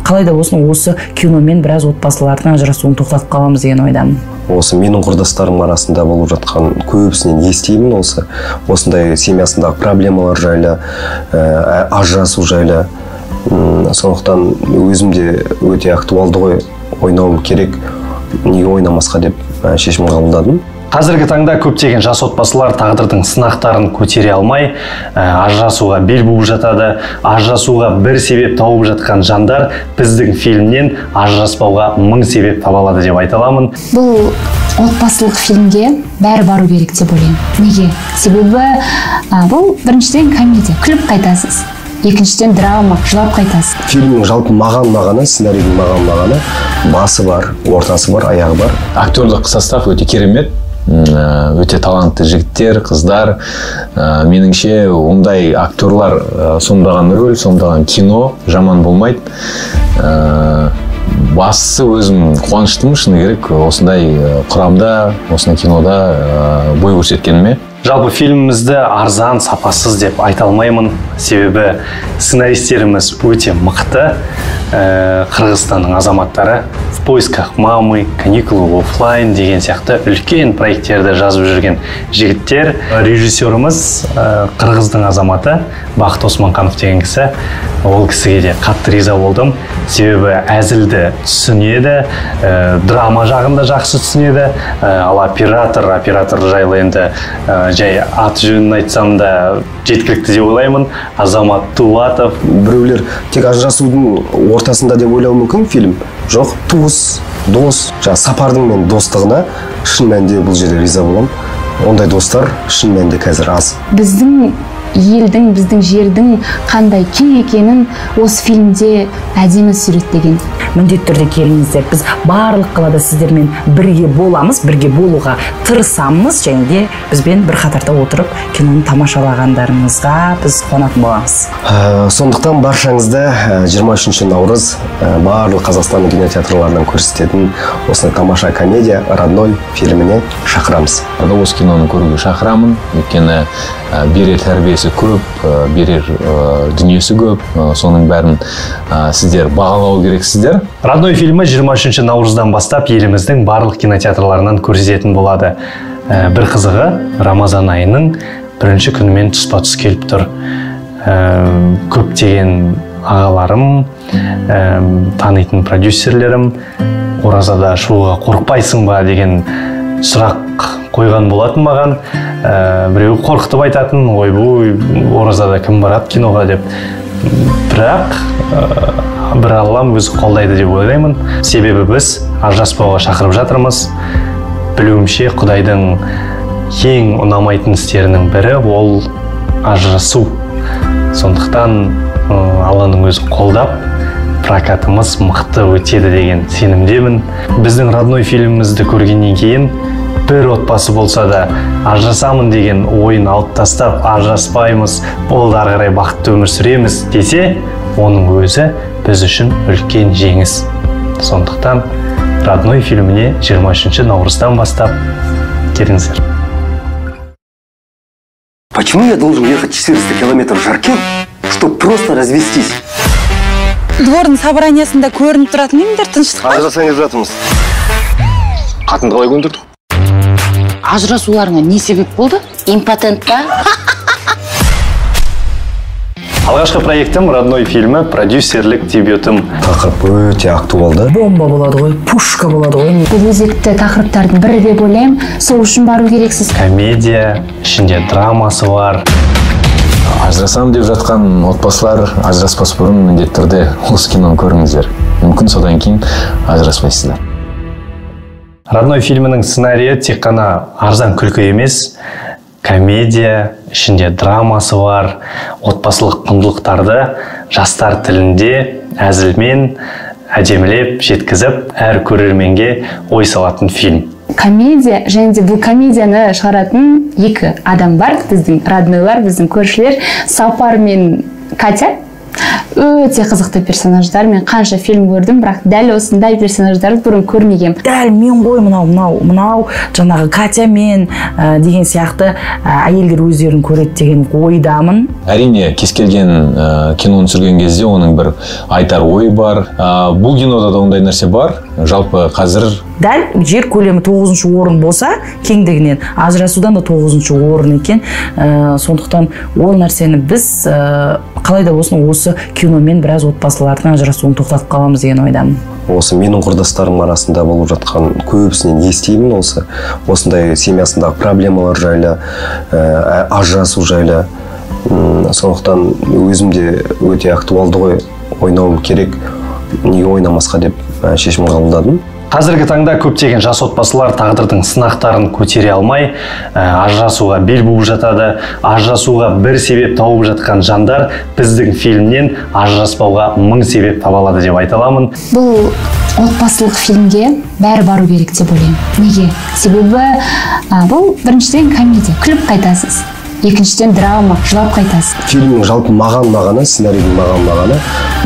қалайда болсын осы киномен біраз отбасылардың ажырасуын тоқтатып қаламыз деген ойдамын. Осы менің құрдастарым арасында болып жатқан көбісінен естимін осындай семьясындағы проблемалар жайлы, ажырасу жайлы. Сондықтан өзімде өте актуалды ғой, ойнауым керек, неге ойнамасқа деп шешім қабылдадым. Қазіргі таңда көптеген жас отбасылар тағдырдың сынақтарын көтере алмай, ажырасуға бел буып жатады. Ажырасуға бір себеп тауып жатқан жандар біздің фильмнен ажыраспауға 1000 себеп таба алады деп айта аламын. Бұл отбасылық фильмге бәрі бару керек деп ойлаймын. Неге? Себебі бұл біріншіден комедия, күліп қайтасыз. Екіншіден драма, жылап қайтасыз. Фильмнің жалпы маған-мағаны, сценарийдің маған-мағаны басы бар, ортасы бар, аяғы бар. Актерлік состав өте керемет. Өте талантты жігіттер, қыздар. Меніңше ондай актерлар сомдаған рөл, сомдаған кино жаман болмайды. Бастысы өзім қуаныштымын, шыны керек, осындай құрамда, осындай кинода бой көрсеткеніме. Жалпы фильмімізді арзан, сапасыз деп айта алмаймын. Себебі сценаристеріміз өте мықты. Қырғызстанның азаматтары поисках мамы, каникулы офлайн деген сияқты үлкен проекттерді жазып жүрген жігіттер. Режиссеріміз қырғыздың азаматы Бақыт Османханов деген кісі. Ол кісіге де қатты риза болдым. Себебі әзілді түсінеді, драма жағында жақсы түсінеді. Ал оператор жайлы енді жай аты жөнін айтсам да жеткілікті деп ойлаймын. Азамат Тулатов. Біреулер тек ажырасудың ортасында деп ойлауы мүмкін фильм. Жоқ, туыс, дос, сапардың мен достығына шын мәнінде бұл жерде риза боламын. Ондай достар шын мәнінде қазір аз. Біздің елдің, біздің жердің қандай кең екенін осы фильмде әдемі суреттеген. Міндетті түрде келіңіздер. Біз барлық қалада сіздермен бірге боламыз, бірге болуға тырысамыз, және де бізбен бір қатарда отырып киноны тамашалағандарыңызға біз қуанатын боламыз. Сондықтан баршаңызды 23 наурыз барлық Қазақстанның кинотеатрларынан көрсететін осындай тамаша комедия «Родной» фильміне шақырамыз. Осы киноны көруге шақырамын, өйткені берер тәрбиесі көп, берер дүниесі көп, соның бәрін сіздер бағалау керексіздер. «Родной» фильмі 23 наурыздан бастап еліміздің барлық кинотеатрларынан көрсететін болады. Бір қызығы, Рамазан айының бірінші күнімен тұспа-тұс келіп тұр. Көптеген ағаларым, танитын продюсерлерім оразада шығуға қорықпайсың ба деген сұрақ қойған болатын маған. Біреу қорқытып айтатын, ойбой, оразада кім барады киноға деп. Бірақ бір Аллам өзі қолдайды деп ойлаймын. Себебі біз ажыраспауға шақырып жатырмыз. Білуімше, Құдайдың ең ұнамайтын істерінің бірі ол ажырасу. Сондықтан Алланың өзі қолдап, прокатымыз мықты өтеді деген сенімдемін. Біздің «Родной» фильмімізді көргеннен кейін бір отбасы болса да ажырасамын деген ойын алып тастап, ажыраспаймыз, болды ары қарай бақытты өмір сүреміз десе, оның өзі біз үшін үлкен жеңіс. Сондықтан «Родной» фильміне 23 наурыздан бастап келіңіздер. Почему я должен ехать 400 километров в Жаркент, чтобы просто развестись? Двордың собраниясында көрініп тұратын немдер тыныштық. Ажырасаңыз жатырмыз. Қатын қалай көндірді? Ажырасуларыңа не себеп болды? Импотент па? Алғашқы проектім «Родной» фильмі, продюсерлік дебютым. Тақырып өте актуалды. Бомба болады ғой, пушка болады ғой. Бұл өзекті тақырыптардың бірі деп ойлаймын, сол үшін бару керексіз. Комедия, ішінде драмасы бар. Ажырасам деп жатқан отбасылар ажыраспас бұрын міндетті түрде осы киноны көріңіздер. Мүмкін содан кейін ажыраспайсыздар. «Родной» фильмінің сценарийі тек қана арзан күлкі емес, комедия, ішінде драмасы бар, отбасылық құндылықтарды жастар тілінде әзілмен әдемілеп жеткізіп, әр көрерменге ой салатын фильм. Комедия, және де бұл комедияны шығаратын екі адам бар, біздің роднойлар, біздің көршілер, Сапар мен Катя. Өте қызықты персонаждар. Мен қанша фильм көрдім, бірақ дәл осындай персонаждарды бұрын көрмегем. Дәл мен ғой мынау жаңағы Катя мен деген сияқты әйелдер өздерін көреді деген ойдамын. Әрине, кез келген киноны түсірген кезде оның бір айтар ойы бар. Бұл кинода да ондай нәрсе бар. Жалпы қазір дәл жер көлемі 9-шы орын болса, кеңдігінен ажырасудан да 9-шы орын екен. Сондықтан ол нәрсені біз қалайда болсын осы киномен біраз отбасылардың ажырасуын тоқтатып қаламыз деген ойдамын. Осы менің құрдастарым арасында болып жатқан көбісінен естимін осындай семьясындағы проблемалар жайлы, ажырасу жайлы. Сондықтан өзімде өте актуалды ғой, ойнауым керек, неге ойнамасқа деп шешім қабылдадым. Қазіргі таңда көптеген жас отбасылар тағдырдың сынақтарын көтере алмай, ажырасуға бел буып жатады. Ажырасуға бір себеп тауып жатқан жандар біздің фильмнен ажыраспауға 1000 себеп таба алады деп айта аламын. Бұл отбасылық фильмге бәрі бару керек деп ойлаймын. Неге? Себебі бұл біріншіден комедия, күліп қайтасыз. Екіншіден драма, жылап қайтасыз. Фильмнің жалпы маған-мағаны, сценарийдің маған-мағаны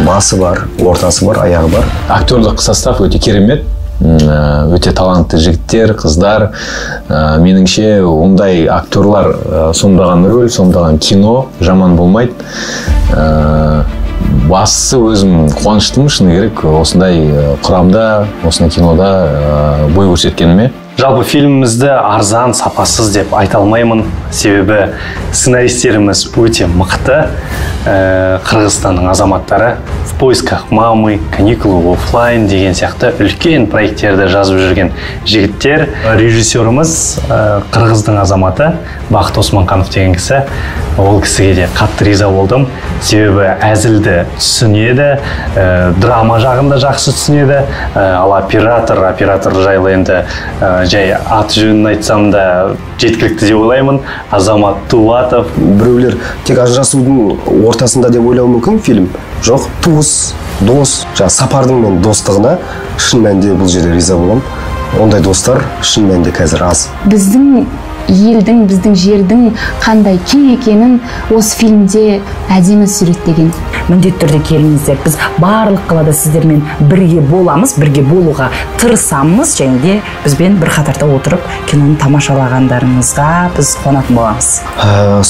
басы бар, ортасы бар, аяғы бар. Актерлік состав өте керемет. Өте талантты жігіттер, қыздар. Меніңше ондай актерлар сомдаған рөл, сомдаған кино жаман болмайды. бастысы өзім қуаныштымын шыны керек осындай құрамда, осындай кинода бой көрсеткеніме. Жалпы фильмімізді арзан, сапасыз деп айта алмаймын, себебі сценаристеріміз өте мықты. Қырғызстанның азаматтары «В поисках мамы», «Каникулы оффлайн» деген сияқты үлкен проекттерді жазып жүрген жігіттер. Режиссеріміз қырғыздың азаматы Бақыт Османқанов деген кісі. Ол кісіге де қатты риза болдым, себебі әзілді түсінеді, драма жағында жақсы түсінеді. Ал оператор жайлы енді жай аты жөнін айтсам да жеткілікті деп ойлаймын. Азамат Тулатов. Біреулер тек ажырасудың ортасында деп ойлауы мүмкін фильм. Жоқ, туыс, дос, сапардың мен достығына шын мәнінде бұл жерде риза боламын. Ондай достар шын мәнінде қазір аз. Біздің елдің, біздің жердің қандай кең екенін осы фильмде әдемі суреттеген. Міндетті түрде келіңіздер. Біз барлық қалада сіздермен бірге боламыз, бірге болуға тырысамыз, және де бізбен бір қатарда отырып киноны тамашалағандарыңызға біз қуанатын боламыз.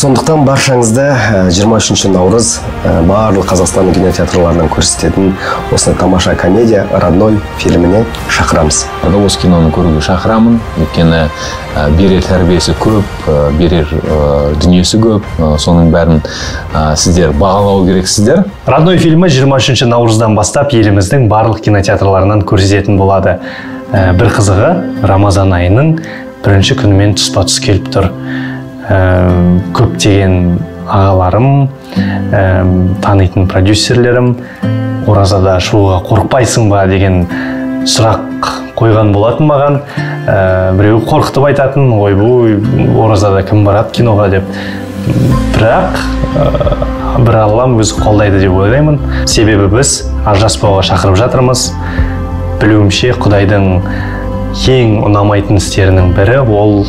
Сондықтан баршаңызды 23 наурыз барлық Қазақстанның кинотеатрларынан көрсететін осындай тамаша комедия «Родной» фильміне шақырамыз. Осы киноны көруге шақырамын, өйткені берер тәрбиесі көп, берер дүниесі көп, соның бәрін сіздер бағалау керексіздер. «Родной» фильмі 23 наурыздан бастап еліміздің барлық кинотеатрларынан көрсететін болады. Бір қызығы, Рамазан айының бірінші күнімен тұспа-тұс келіп тұр. Көптеген ағаларым, танитын продюсерлерім оразада шығуға қорықпайсың ба деген сұрақ қойған болатын маған. Біреу қорқытып айтатын, ойбай, оразада кім барады киноға деп. Бірақ бір Аллам өзі қолдайды деп ойлаймын. Себебі біз ажыраспауға шақырып жатырмыз. Білуімше, Құдайдың ең ұнамайтын істерінің бірі ол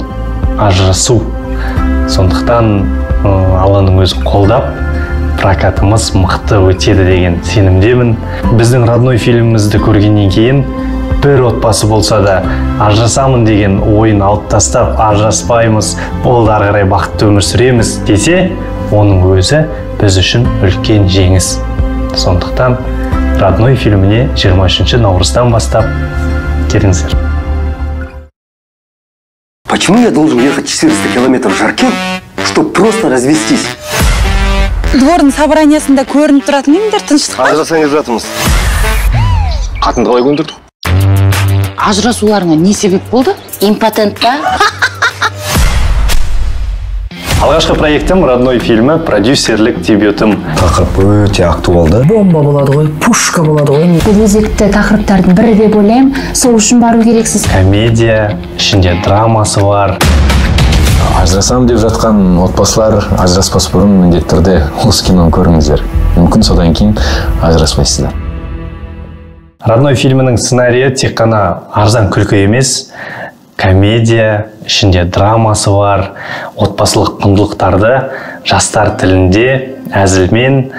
ажырасу. Сондықтан Алланың өзі қолдап, прокатымыз мықты өтеді деген сенімдемін. Біздің «Родной» фильмімізді көргеннен кейін бір отбасы болса да ажырасамын деген ойын алып тастап, ажыраспаймыз, болды ары қарай бақытты өмір сүреміз десе, оның өзі біз үшін үлкен жеңіс. Сондықтан «Родной» фильміне 23 наурыздан бастап келіңіздер. Почему я должен ехать 400 километров в Жаркент, чтобы просто развестись? Двордың собраниясында көрініп тұратын немдер тыныштық па? Ажырасаңыз жатырмыз. Қатынды қалай көндірді? Ажырасуларыңа не себеп болды? Импотент па? Алғашқы проектім «Родной» фильмі продюсерлік дебютым. Тақырып өте актуалды. Бомба болады ғой, пушка болады ғой. Бұл өзекті тақырыптардың бірі деп ойлаймын, сол үшін бару керексіз. Комедия, ішінде драмасы бар. Ажырасам деп жатқан отбасылар ажыраспас бұрын міндетті түрде осы киноны көріңіздер. Мүмкін содан кейін ажыраспайсыздар. «Родной» фильмінің сценарийі тек қана арзан күлкі емес, комедия, ішінде драмасы бар, отбасылық құндылықтарды жастар тілінде әзілмен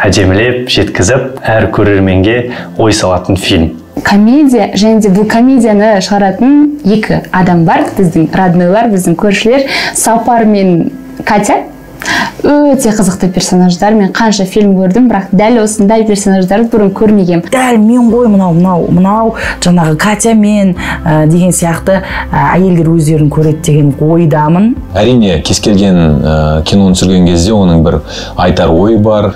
әдемілеп жеткізіп, әр көрерменге ой салатын фильм. Комедия, және де бұл комедияны шығаратын екі адам бар, біздің роднойлар, біздің көршілер, Сапар мен Катя. Өте қызықты персонаждар. Мен қанша фильм көрдім, бірақ дәл осындай персонаждарды бұрын көрмегем. Дәл мен ғой мынау жаңағы Катя мен деген сияқты әйелдер өздерін көреді деген ойдамын. Әрине, кез келген киноны түсірген кезде оның бір айтар ойы бар.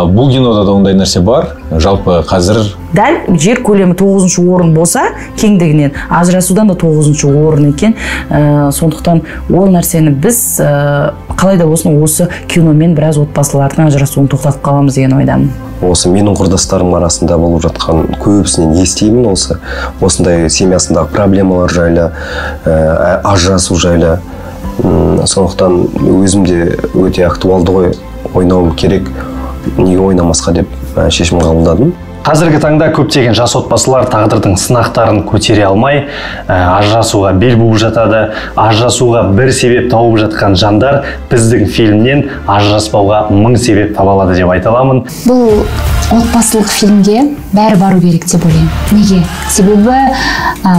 Бұл кинода да ондай нәрсе бар. Жалпы қазір дәл жер көлемі 9-шы орын болса, кеңдігінен ажырасудан да 9-шы орын екен. Сондықтан ол нәрсені біз қалайда болсын осы киномен біраз отбасылардың ажырасуын тоқтатып қаламыз деген ойдамын. Осы менің құрдастарым арасында болып жатқан көбісінен естимін осындай семьясындағы проблемалар жайлы, ажырасу жайлы. Сондықтан өзімде өте актуалды ғой, ойнауым керек, неге ойнамасқа деп шешім қабылдадым. Қазіргі таңда көптеген жас отбасылар тағдырдың сынақтарын көтере алмай, ажырасуға бел буып жатады. Ажырасуға бір себеп тауып жатқан жандар біздің фильмнен ажыраспауға 1000 себеп таба алады деп айта аламын. Бұл отбасылық фильмге бәрі бару керек деп ойлаймын. Неге? Себебі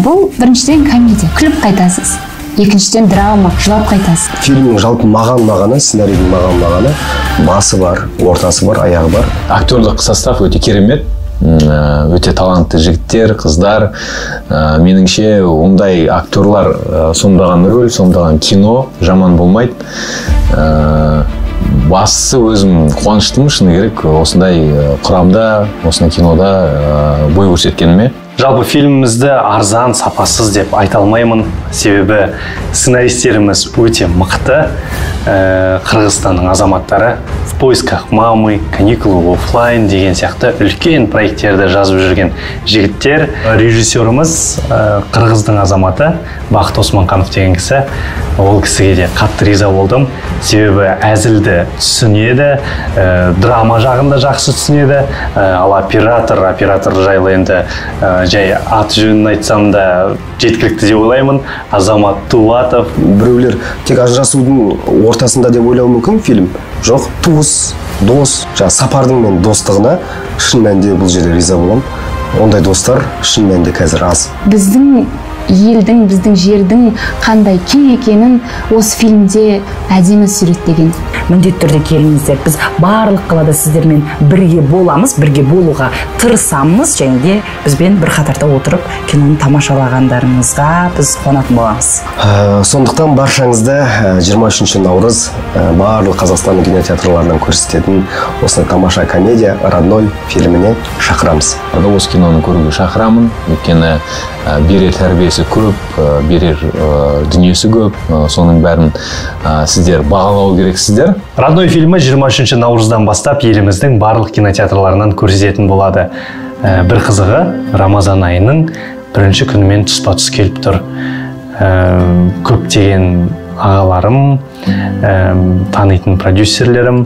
бұл біріншіден комедия, күліп қайтасыз. екіншіден драма, жылап қайтасың. Фильмнің жалпы маған сценарийдің маған басы бар, ортасы бар, аяғы бар. Актерлік состав өте керемет, өте талантты жігіттер, қыздар. Меніңше ондай актерлар сомдаған рөл, сомдаған кино жаман болмайды. Бастысы өзім қуаныштымын, шыны керек, осындай құрамда, осындай кинода бой көрсеткеніме. Жалпы фильмімізді арзан, сапасыз деп айта алмаймын, себебі сценаристеріміз өте мықты. Қырғызстанның азаматтары «В поисках мамы», «Каникулы офлайн» деген сияқты үлкен проекттерді жазып жүрген жігіттер. Режиссеріміз қырғыздың азаматы Бақыт Османқанов деген кісі. Ол кісіге де қатты риза болдым, себебі әзілді түсінеді, драма жағында жақсы түсінеді. Ал оператор жайлы енді жай аты жөнін айтсам да жеткілікті деп ойлаймын. Азамат Тулатов. Біреулер тек ажырасудың ортасында деп ойлауы мүмкін фильм. Жоқ, туыс, дос, сапардың мен достығына шын мәнінде бұл жерде риза боламын. Ондай достар шын мәнінде қазір аз. Біздің елдің, біздің жердің қандай кең екенін осы фильмде әдемі суреттеген. Міндетті түрде келіңіздер. Біз барлық қалада сіздермен бірге боламыз, бірге болуға тырысамыз, және де бізбен бір қатарда отырып киноны тамашалағандарыңызға біз қуанатын боламыз. Сондықтан баршаңызды 23 наурыз барлық Қазақстанның кинотеатрларынан көрсететін осындай тамаша комедия «Родной» фильміне шақырамыз. Осы киноны көруге шақырамын, өйткені берер тәрбиесі көп, берер дүниесі көп, соның бәрін сіздер бағалау керексіздер. «Родной» фильмі 23 наурыздан бастап еліміздің барлық кинотеатрларынан көрсететін болады. Бір қызығы, Рамазан айының бірінші күнімен тұспа-тұс келіп тұр. Көптеген ағаларым, танитын продюсерлерім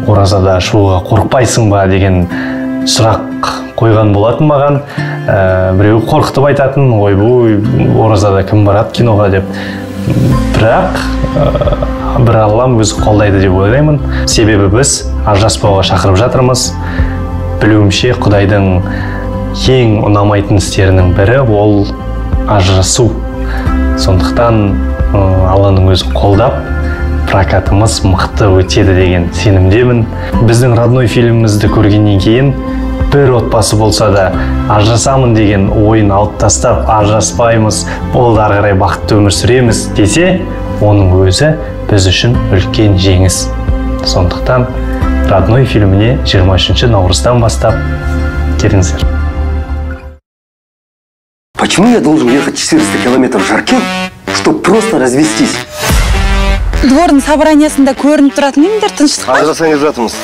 оразада шығуға қорықпайсың ба деген сұрақ қойған болатын маған. Біреу қорқытып айтатын, ойбай, оразада кім барады киноға деп. Бірақ бір Аллам өзі қолдайды деп ойлаймын. Себебі біз ажыраспауға шақырып жатырмыз. Білуімше, Құдайдың ең ұнамайтын істерінің бірі ол ажырасу. Сондықтан Алланың өзі қолдап, прокатымыз мықты өтеді деген сенімдемін. Біздің «Родной» фильмімізді көргеннен кейін бір отбасы болса да ажырасамын деген ойын алып тастап, ажыраспаймыз, болды ары қарай бақытты өмір сүреміз десе, оның өзі біз үшін үлкен жеңіс. Сондықтан «Родной» фильміне 23 наурыздан бастап келіңіздер. Почему я должен ехать 400 километров в Жаркент, чтобы просто развестись? Двордың собраниясында көрініп тұратын емдер тыныштық па? Ажырасаңыз жатырмыз.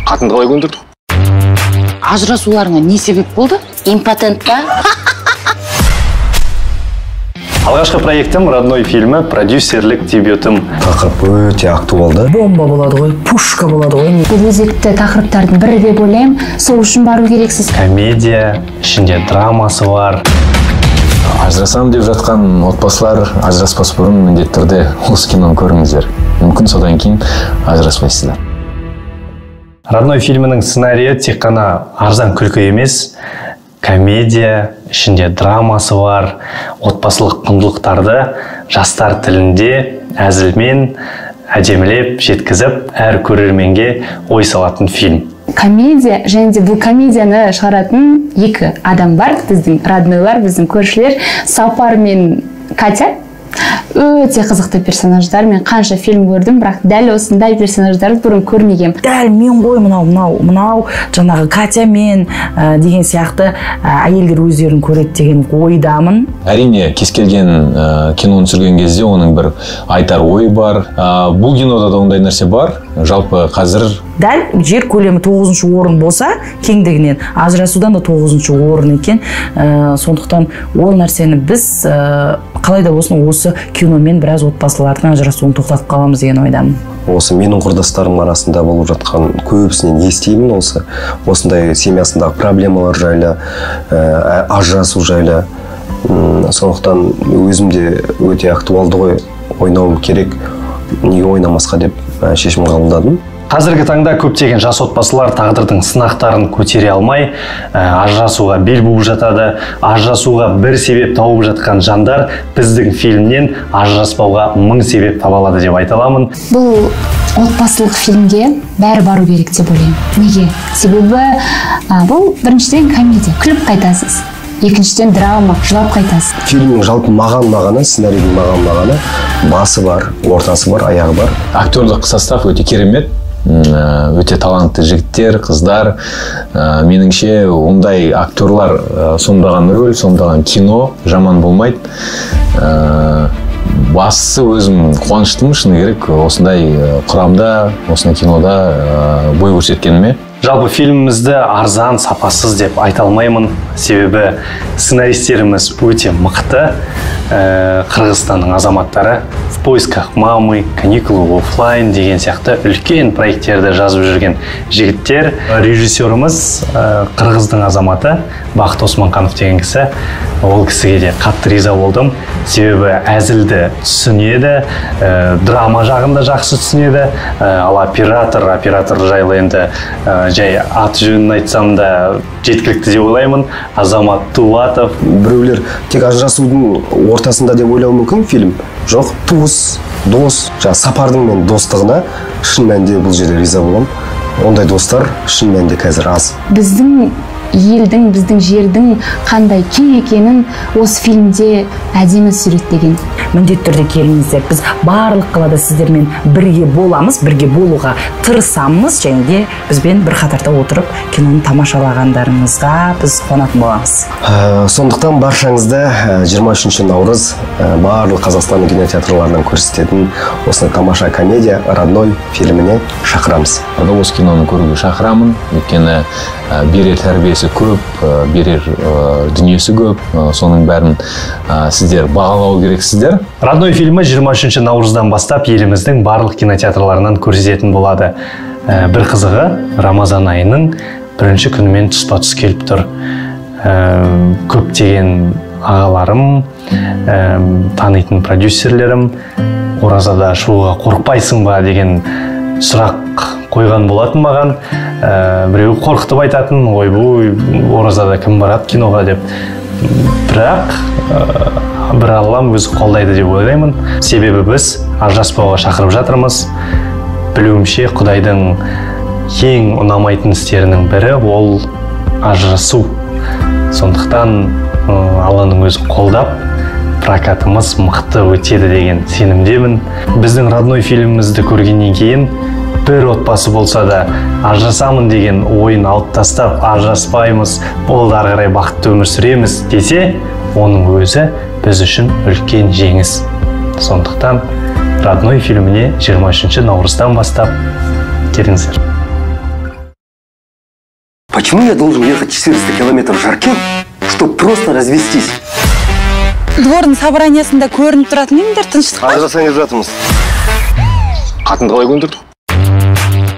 Қатынды қалай көндірді? Ажырасуларыңа не себеп болды? Импотент па? Алғашқы проектім «Родной» фильмі, продюсерлік дебютым. Тақырып өте актуалды. Бомба болады ғой, пушка болады ғой. Бұл өзекті тақырыптардың бірі деп ойлаймын, сол үшін бару керексіз. Комедия, ішінде драмасы бар. Ажырасам деп жатқан отбасылар ажыраспас бұрын міндетті түрде осы киноны көріңіздер. Мүмкін содан кейін ажыраспайсыздар. «Родной» фильмінің сценарийі тек қана арзан күлкі емес, комедия, ішінде драмасы бар, отбасылық құндылықтарды жастар тілінде әзілмен әдемілеп жеткізіп, әр көрерменге ой салатын фильм. Комедия, және де бұл комедияны шығаратын екі адам бар, біздің роднойлар, біздің көршілер, Сапар мен Катя. Өте қызықты персонаждар. Мен қанша фильм көрдім, бірақ дәл осындай персонаждарды бұрын көрмегем. Дәл мен ғой мынау жаңағы Катя мен деген сияқты әйелдер өздерін көреді деген ойдамын. Әрине, кез келген киноны түсірген кезде оның бір айтар ойы бар. Бұл кинода да ондай нәрсе бар. Жалпы қазір дәл жер көлемі 9-шы орын болса, кеңдігінен ажырасудан да 9-шы орын екен. Сондықтан ол нәрсені біз қалайда болсын осы киномен біраз отбасылардың ажырасуын тоқтатып қаламыз деген ойдамын. Осы менің құрдастарым арасында болып жатқан көбісінен естимін осындай семьясындағы проблемалар жайлы, ажырасу жайлы. Сондықтан өзімде өте актуалды ғой, ойнауым керек, неге ойнамасқа деп шешім қабылдадым. Қазіргі таңда көптеген жас отбасылар тағдырдың сынақтарын көтере алмай, ажырасуға бел буып жатады. Ажырасуға бір себеп тауып жатқан жандар біздің фильмнен ажыраспауға мың себеп таба алады деп айта аламын. Бұл отбасылық фильмге бәрі бару керек деп ойлаймын. Неге? Себебі бұл біріншіден комедия, күліп қайтасыз. Екіншіден драма, жылап қайтасыз. Фильмнің жалпы маған-мағаны, сценарийдің маған-мағаны басы бар, ортасы бар, аяғы бар. Актерлық состав өте керемет. Өте талантты жігіттер, қыздар. Меніңше ондай актерлар сомдаған рөл, сомдаған кино жаман болмайды. Бастысы өзім қуаныштымын, шыны керек, осындай құрамда, осындай кинода бой көрсеткеніме. Жалпы фильмімізді арзан, сапасыз деп айта алмаймын. Себебі сценаристеріміз өте мықты. Қырғызстанның азаматтары «В поисках мамы», «Каникулы офлайн» деген сияқты үлкен проекттерді жазып жүрген жігіттер. Режиссеріміз қырғыздың азаматы Бақыт Османқанов деген кісі. Ол кісіге де қатты риза болдым. Себебі әзілді түсінеді, драма жағында жақсы түсінеді. Ал оператор жайлы енді жай аты жөнін айтсам да жеткілікті деп ойлаймын. Азамат Тулатов. Біреулер тек ажырасудың ортасында деп ойлауы мүмкін фильм. Жоқ, туыс, дос, сапардың мен достығына шын мәнінде бұл жерде риза боламын. Ондай достар шын мәнінде қазір аз. Біздің елдің, біздің жердің қандай кең екенін осы фильмде әдемі суреттеген. Міндетті түрде келіңіздер. Біз барлық қалада сіздермен бірге боламыз, бірге болуға тырысамыз, және де бізбен бір қатарда отырып киноны тамашалағандарыңызға біз қуанатын боламыз. Сондықтан баршаңызды 23 наурыз барлық Қазақстанның кинотеатрларынан көрсететін осындай тамаша комедия «Родной» фильміне шақырамыз. Осы киноны көруге шақырамын, өйткені берер тәрбиесі көп, берер дүниесі көп, соның бәрін сіздер бағалау керексіздер. «Родной» фильмі 23 наурыздан бастап еліміздің барлық кинотеатрларынан көрсететін болады. Бір қызығы, Рамазан айының бірінші күнімен тұспа-тұс келіп тұр. Көптеген ағаларым, танитын продюсерлерім оразада шығуға қорықпайсың ба деген сұрақ қойған болатын маған. Біреу қорқытып айтатын, ойбай, оразада кім барады киноға деп. Бірақ бір Аллам өзі қолдайды деп ойлаймын. Себебі біз ажыраспауға шақырып жатырмыз. Білуімше, Құдайдың ең ұнамайтын істерінің бірі ол ажырасу. Сондықтан Алланың өзі қолдап, прокатымыз мықты өтеді деген сенімдемін. Біздің «Родной» фильмімізді көргеннен кейін бір отбасы болса да ажырасамын деген ойын алып тастап, ажыраспаймыз, болды ары қарай бақытты өмір сүреміз десе, оның өзі біз үшін үлкен жеңіс. Сондықтан «Родной» фильміне 23 наурыздан бастап келіңіздер. Почему я должен ехать 400 километров Жаркент, чтобы просто развестись? Двордың собраниясында көрініп тұратын емдер тыныштық па? Ажырасайын деп жатырмыз. Қатынды қалай көндірді?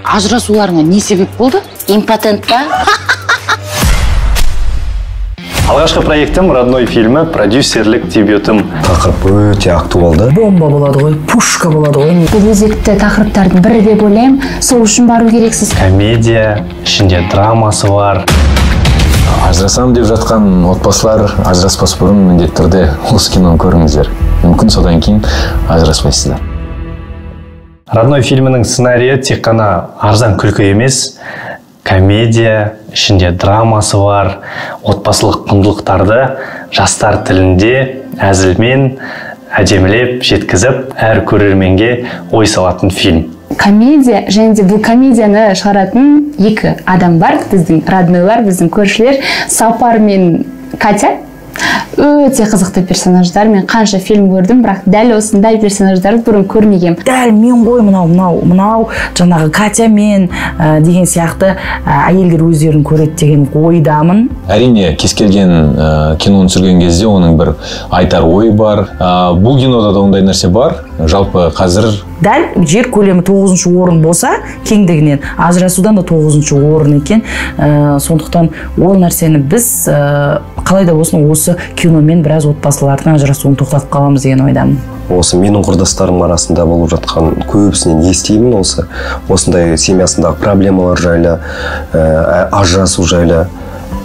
Ажырасуларыңа не себеп болды? Импотент па? Алғашқы проектім «Родной» фильмі, продюсерлік дебютым. Тақырып өте актуалды. Бомба болады ғой, пушка болады ғой. Бұл өзекті тақырыптардың бірі деп ойлаймын, сол үшін бару керексіз. Комедия, ішінде драмасы бар. Ажырасам деп жатқан отбасылар ажыраспас бұрын міндетті түрде осы киноны көріңіздер. Мүмкін содан кейін ажыраспайсыздар. «Родной» фильмінің сценарийі тек қана арзан күлкі емес, комедия, ішінде драмасы бар, отбасылық құндылықтарды жастар тілінде әзілмен әдемілеп жеткізіп, әр көрерменге ой салатын фильм. Комедия, және де бұл комедияны шығаратын екі адам бар, біздің роднойлар, біздің көршілер, Сапар мен Катя. Өте қызықты персонаждар. Мен қанша фильм көрдім, бірақ дәл осындай персонаждарды бұрын көрмегем. Дәл мен ғой мынау жаңағы Катя мен деген сияқты әйелдер өздерін көреді деген ойдамын. Әрине, кез келген киноны түсірген кезде оның бір айтар ойы бар. Бұл кинода да ондай нәрсе бар. жалпы қазір дәл жер көлемі 9-шы орын болса, кеңдігінен ажырасудан да 9-шы орын екен. Сондықтан ол нәрсені біз қалайда болсын осы киномен біраз отбасылардың ажырасуын тоқтатып қаламыз деген ойдамын. Осы менің құрдастарым арасында болып жатқан көбісінен естимін осындай семьясындағы проблемалар жайлы, ажырасу жайлы.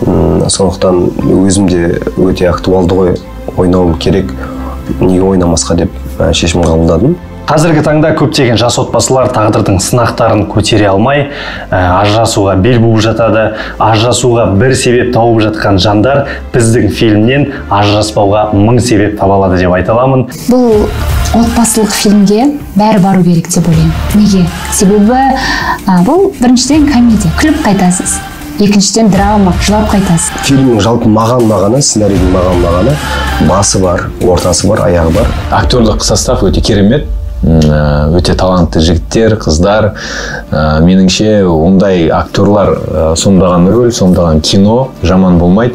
Сондықтан өзімде өте актуалды ғой, ойнауым керек, неге ойнамасқа деп шешім қабылдадым. Қазіргі таңда көптеген жас отбасылар тағдырдың сынақтарын көтере алмай, ажырасуға бел буып жатады. Ажырасуға бір себеп тауып жатқан жандар біздің фильмнен ажыраспауға 1000 себеп таба алады деп айта аламын. Бұл отбасылық фильмге бәрі бару керек деп ойлаймын. Неге? Себебі бұл біріншіден комедия, күліп қайтасыз. Екіншіден драма, жылап қайтасыз. Фильмнің жалпы маған-мағаны, сценарийдің маған-мағаны басы бар, ортасы бар, аяғы бар. Актерлік состав өте керемет. Өте талантты жігіттер, қыздар. Меніңше ондай актерлар сомдаған рөл, сомдаған кино жаман болмайды.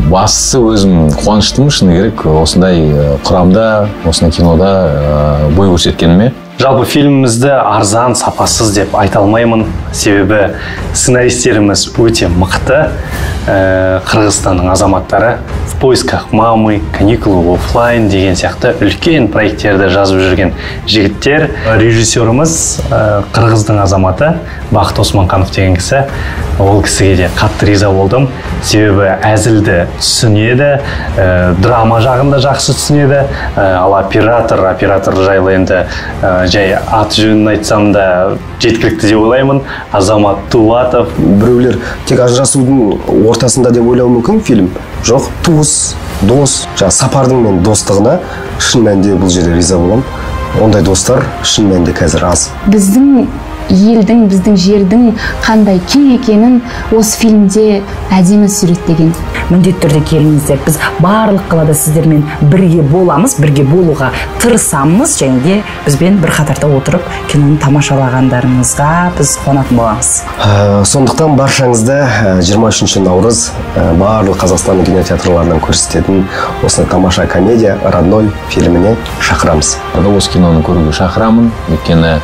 Бастысы өзім қуаныштымын, шыны керек, осындай құрамда, осындай кинода бой көрсеткеніме. Жалпы фильмімізді арзан, сапасыз деп айта алмаймын. Себебі сценаристеріміз өте мықты. Қырғызстанның азаматтары «В поисках мамы», «Каникулы оффлайн» деген сияқты үлкен проекттерді жазып жүрген жігіттер. Режиссеріміз қырғыздың азаматы Бақыт Османқанов деген кісі. Ол кісіге де қатты риза болдым. Себебі әзілді түсінеді, драма жағында жақсы түсінеді. Ал оператор жайлы енді жай аты жөнін айтсам да жеткілікті деп ойлаймын. Азамат Тулатов. Біреулер тек ажырасудың ортасында деп ойлауы мүмкін фильм. Жоқ, туыс, дос, сапардың мен достығына шын мәнінде бұл жерде риза боламын. Ондай достар шын мәнінде қазір аз. Біздің елдің, біздің жердің қандай кең екенін осы фильмде әдемі суреттеген. Міндетті түрде келіңіздер. Біз барлық қалада сіздермен бірге боламыз, бірге болуға тырысамыз, және де бізбен бір қатарда отырып киноны тамашалағандарыңызға біз қуанатын боламыз. Сондықтан баршаңызды 23 наурыз барлық Қазақстанның кинотеатрларынан көрсететін осындай тамаша комедия «Родной» фильміне шақырамыз. Осы киноны көруге шақырамын, өйткені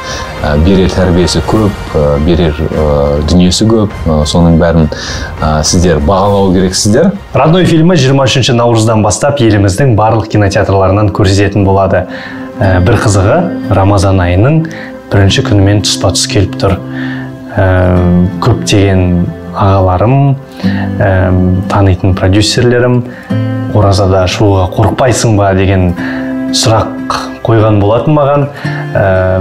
берер тәрбиесі көп, берер дүниесі көп, соның бәрін сіздер бағалау керексіздер. «Родной» фильмі 23 наурыздан бастап еліміздің барлық кинотеатрларынан көрсететін болады. Бір қызығы, Рамазан айының бірінші күнімен тұспа-тұс келіп тұр. Көптеген ағаларым, танитын продюсерлерім оразада шығуға қорықпайсың ба деген сұрақ қойған болатын маған.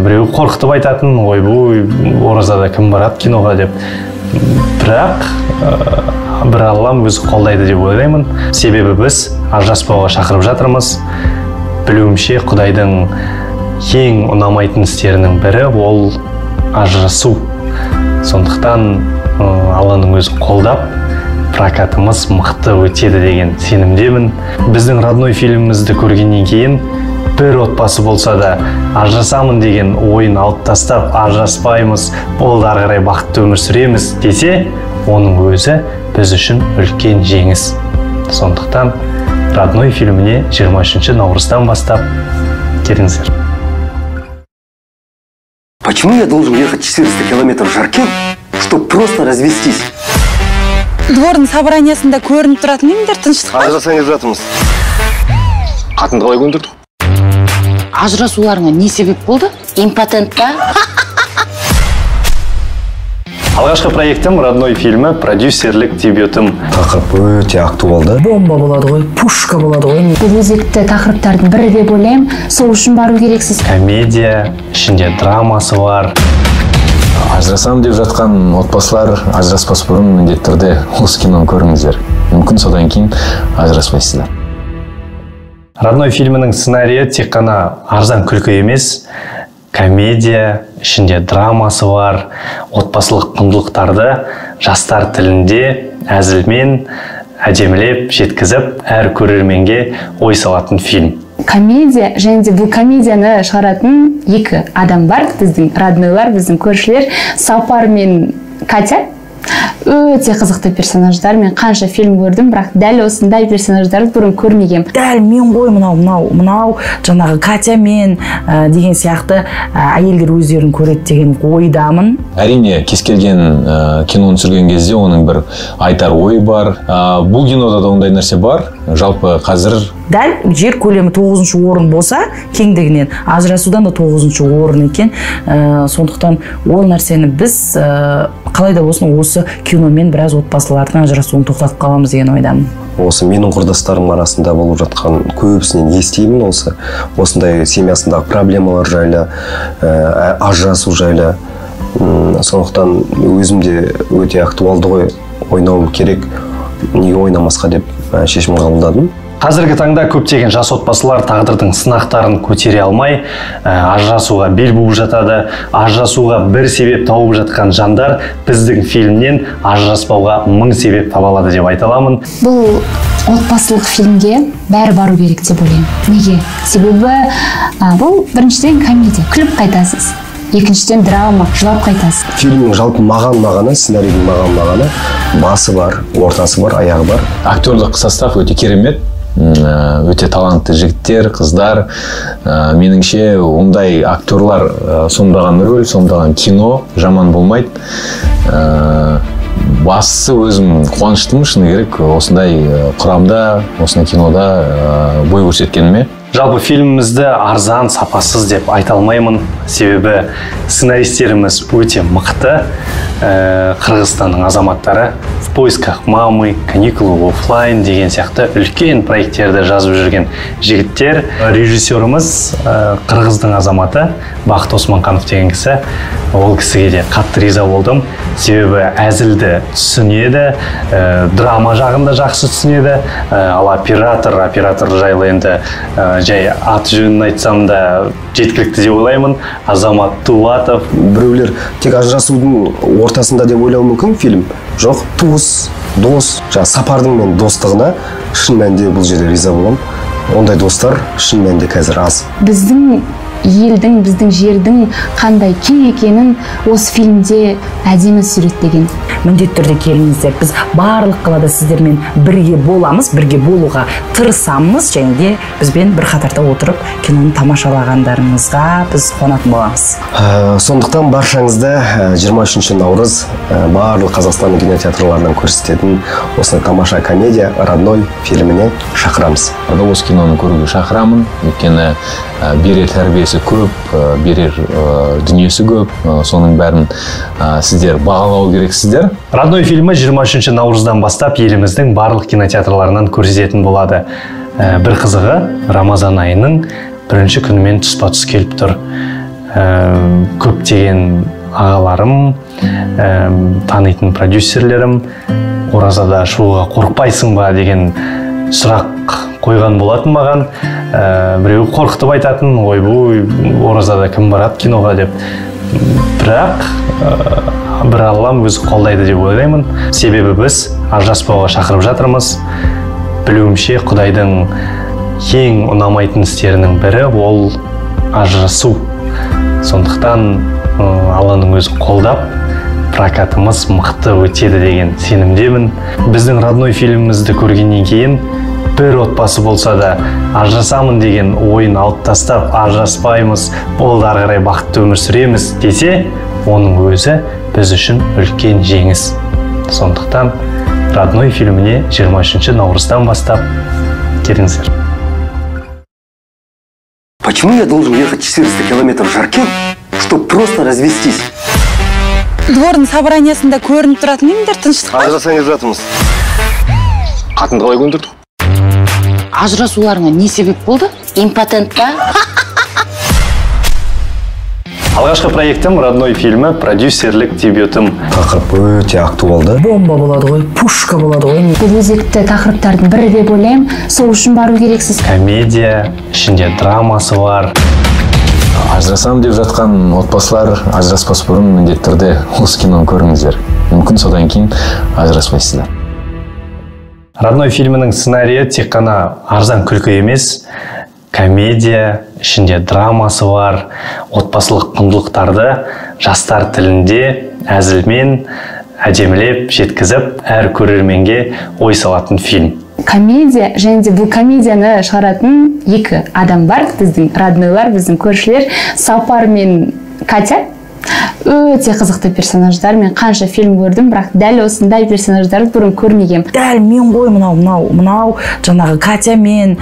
Біреу қорқытып айтатын, ойбой, оразада кім барады киноға деп. Бірақ бір Аллам өзі қолдайды деп ойлаймын. Себебі біз ажыраспауға шақырып жатырмыз. Білуімше Құдайдың ең ұнамайтын істерінің бірі ол ажырасу. Сондықтан Алланың өзі қолдап, прокатымыз мықты өтеді деген сенімдемін. Біздің «Родной» фильмімізді көргеннен кейін бір отбасы болса да ажырасамын деген ойын алып тастап, ажыраспаймыз, болды ары қарай бақытты өмір сүреміз десе, оның өзі біз үшін үлкен жеңіс. Сондықтан «Родной» фильміне 23 наурыздан бастап келіңіздер. Почему я должен ехать 400 километров в Жаркент, чтобы просто развестись? Двордың собраниясында көрініп тұратын емдер тыныштық па? Ажырасайын деп жатырмыз. Қатынды қалай көндірдік? Ажырасуларыңа не себеп болды? Импотент па? Алғашқы проектім «Родной» фильмі, продюсерлік дебютым. Тақырып өте актуалды. Бомба болады ғой, пушка болады ғой. Бұл өзекті тақырыптардың бірі деп ойлаймын, сол үшін бару керексіз. Комедия, ішінде драмасы бар. Ажырасам деп жатқан отбасылар ажыраспас бұрын міндетті түрде осы киноны көріңіздер. Мүмкін содан кейін ажыраспайсыздар. «Родной» фильмінің сценарийі тек қана арзан күлкі емес, комедия, ішінде драмасы бар, отбасылық құндылықтарды жастар тілінде әзілмен әдемілеп жеткізіп, әр көрерменге ой салатын фильм. Комедия, және де бұл комедияны шығаратын екі адам бар, біздің роднойлар, біздің көршілер, Сапар мен Катя. Өте қызықты персонаждар. Мен қанша фильм көрдім, бірақ дәл осындай персонаждарды бұрын көрмегем. Дәл мен ғой мынау жаңағы Катя мен деген сияқты әйелдер өздерін көреді деген ойдамын. Әрине, кез келген киноны түсірген кезде оның бір айтар ой бар. Бұл кинода да ондай нәрсе бар. Жалпы қазір дәл жер көлемі 9-шы орын болса, кеңдігінен ажырасудан да 9-шы орын екен. Сондықтан ол нәрсені біз қалай да болсын осы киномен біраз отбасылардың ажырасуын тоқтатып қаламыз деген ойдамын. Осы менің құрдастарым арасында болып жатқан көбісінен естимін осындай семьясындағы проблемалар жайлы, ажырасу жайлы. Сондықтан өзімде өте актуалды ғой, ойнауым керек, неге ойнамасқа деп шешім қабылдадым. Қазіргі таңда көптеген жас отбасылар тағдырдың сынақтарын көтере алмай, ажырасуға бел буып жатады. Ажырасуға бір себеп тауып жатқан жандар біздің фильмнен ажыраспауға 1000 себеп таба алады деп айта аламын. Бұл отбасылық фильмге бәрі бару керек деп ойлаймын. Неге? Себебі бұл біріншіден комедия, күліп қайтасыз. Екіншіден драма, жылап қайтасыз. Фильмнің жалпы мағаны, сценарийдің мағаны, басы бар, ортасы бар, аяғы бар. Актерлік состав өте керемет. Өте талантты жігіттер, қыздар. Меніңше ондай актерлар сомдаған рөл, сомдаған кино жаман болмайды. Бастысы өзім қуаныштымын, шыны керек, осындай құрамда, осындай кинода бой көрсеткеніме. Жалпы фильмімізді арзан, сапасыз деп айта алмаймын. Себебі сценаристеріміз өте мықты. Қырғызстанның азаматтары «В поисках мамы», «Каникулы офлайн» деген сияқты үлкен проекттерді жазып жүрген жігіттер. Режиссеріміз қырғыздың азаматы Бақыт Османқанов деген кісі. Ол кісіге де қатты риза болдым. Себебі әзілді түсінеді, драма жағында жақсы түсінеді. Ал оператор жайлы енді жай аты жөнін айтсам да жеткілікті деп ойлаймын. Азамат Тулатов. Біреулер тек ажырасудың ортасында деп ойлауы мүмкін фильм. Жоқ, туыс, дос, сапардың мен достығына шын мәнінде бұл жерде риза боламын. Ондай достар шын мәнінде қазір аз. Біздің елдің, біздің жердің қандай кең екенін осы фильмде әдемі суреттеген. Міндетті түрде келіңіздер. Біз барлық қалада сіздермен бірге боламыз, бірге болуға тырысамыз, және де бізбен бір қатарда отырып киноны тамашалағандарыңызға біз қуанатын боламыз. Сондықтан баршаңызды 23 наурыз барлық Қазақстанның кинотеатрларынан көрсететін осындай тамаша комедия «Родной» фильміне шақырамыз. Осы киноны көруге шақырамын, өйткені берер тәрбиесі көп, берер дүниесі көп, соның бәрін сіздер бағалау керексіздер. «Родной» фильмі 23 наурыздан бастап еліміздің барлық кинотеатрларынан көрсететін болады. Бір қызығы, Рамазан айының бірінші күнімен тұспа-тұс келіп тұр. Көптеген ағаларым, танитын продюсерлерім, оразада шығуға қорықпайсың ба деген сұрақ қойған болатын маған. Біреу қорқытып айтатын, ойбай, оразада кім барады киноға деп. Бірақ бір Аллам өзі қолдайды деп ойлаймын. Себебі біз ажыраспауға шақырып жатырмыз. Білуімше Құдайдың ең ұнамайтын істерінің бірі ол ажырасу. Сондықтан Алланың өзі қолдап, прокатымыз мықты өтеді деген сенімдемін. Біздің «Родной» фильмімізді көргеннен кейін бір отбасы болса да ажырасамын деген ойын алып тастап, ажыраспаймыз, ол ары қарай бақытты өмір сүреміз десе, оның өзі біз үшін үлкен жеңіс. Сондықтан «Родной» фильміне 23 наурыздан бастап келіңіздер. Почему я должен ехать 400 километров в Жаркент, чтобы просто развестись? Двордың собраниясында көрініп тұратын емдер тыныштық па? Ажырасаңыз жатырмыз. Қатынды қалай көндірдік? Ажырасуларыңа не себеп болды? Импотент па? Алғашқы проектім «Родной» фильмі, продюсерлік дебютым. Тақырып өте актуалды. Бомба болады ғой, пушка болады ғой. Бұл өзекті тақырыптардың бірі деп ойлаймын, сол үшін бару керексіз. Комедия, ішінде драмасы бар. Ажырасам деп жатқан отбасылар ажыраспас бұрын міндетті түрде осы киноны көріңіздер. Мүмкін содан кейін ажыраспайсыздар. «Родной» фильмінің сценарийі тек қана арзан күлкі емес, комедия, ішінде драмасы бар, отбасылық құндылықтарды жастар тілінде, әзілмен әдемілеп жеткізіп әр көрерменге ой салатын фильм. Комедия, және де бұл комедияны шығаратын екі адам бар, біздің роднойлар, біздің көршілер, Сапар мен Катя. Өте қызықты персонаждар. Мен қанша фильм көрдім, бірақ дәл осындай персонаждарды бұрын көрмегем. Дәл мен ғой мынау жаңағы Катя мен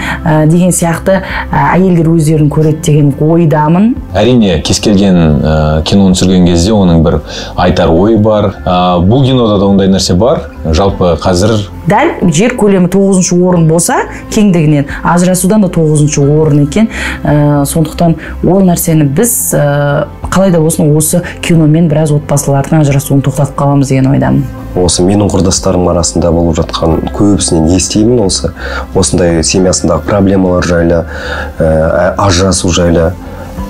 деген сияқты әйелдер өздерін көреді деген ойдамын. Әрине, кез келген киноны түсірген кезде оның бір айтар ой бар. Бұл кинода да ондай нәрсе бар. Жалпы қазір дәл жер көлемі 9-шы орын болса, кеңдігінен ажырасудан да 9-шы орын екен. Сондықтан ол нәрсені біз қалай да болсын осы киномен біраз отбасылардың ажырасуын тоқтатып қаламыз деген ойдамын. Осы менің құрдастарым арасында болып жатқан көбісінен естимін осындай семьясындағы проблемалар жайлы, ажырасу жайлы.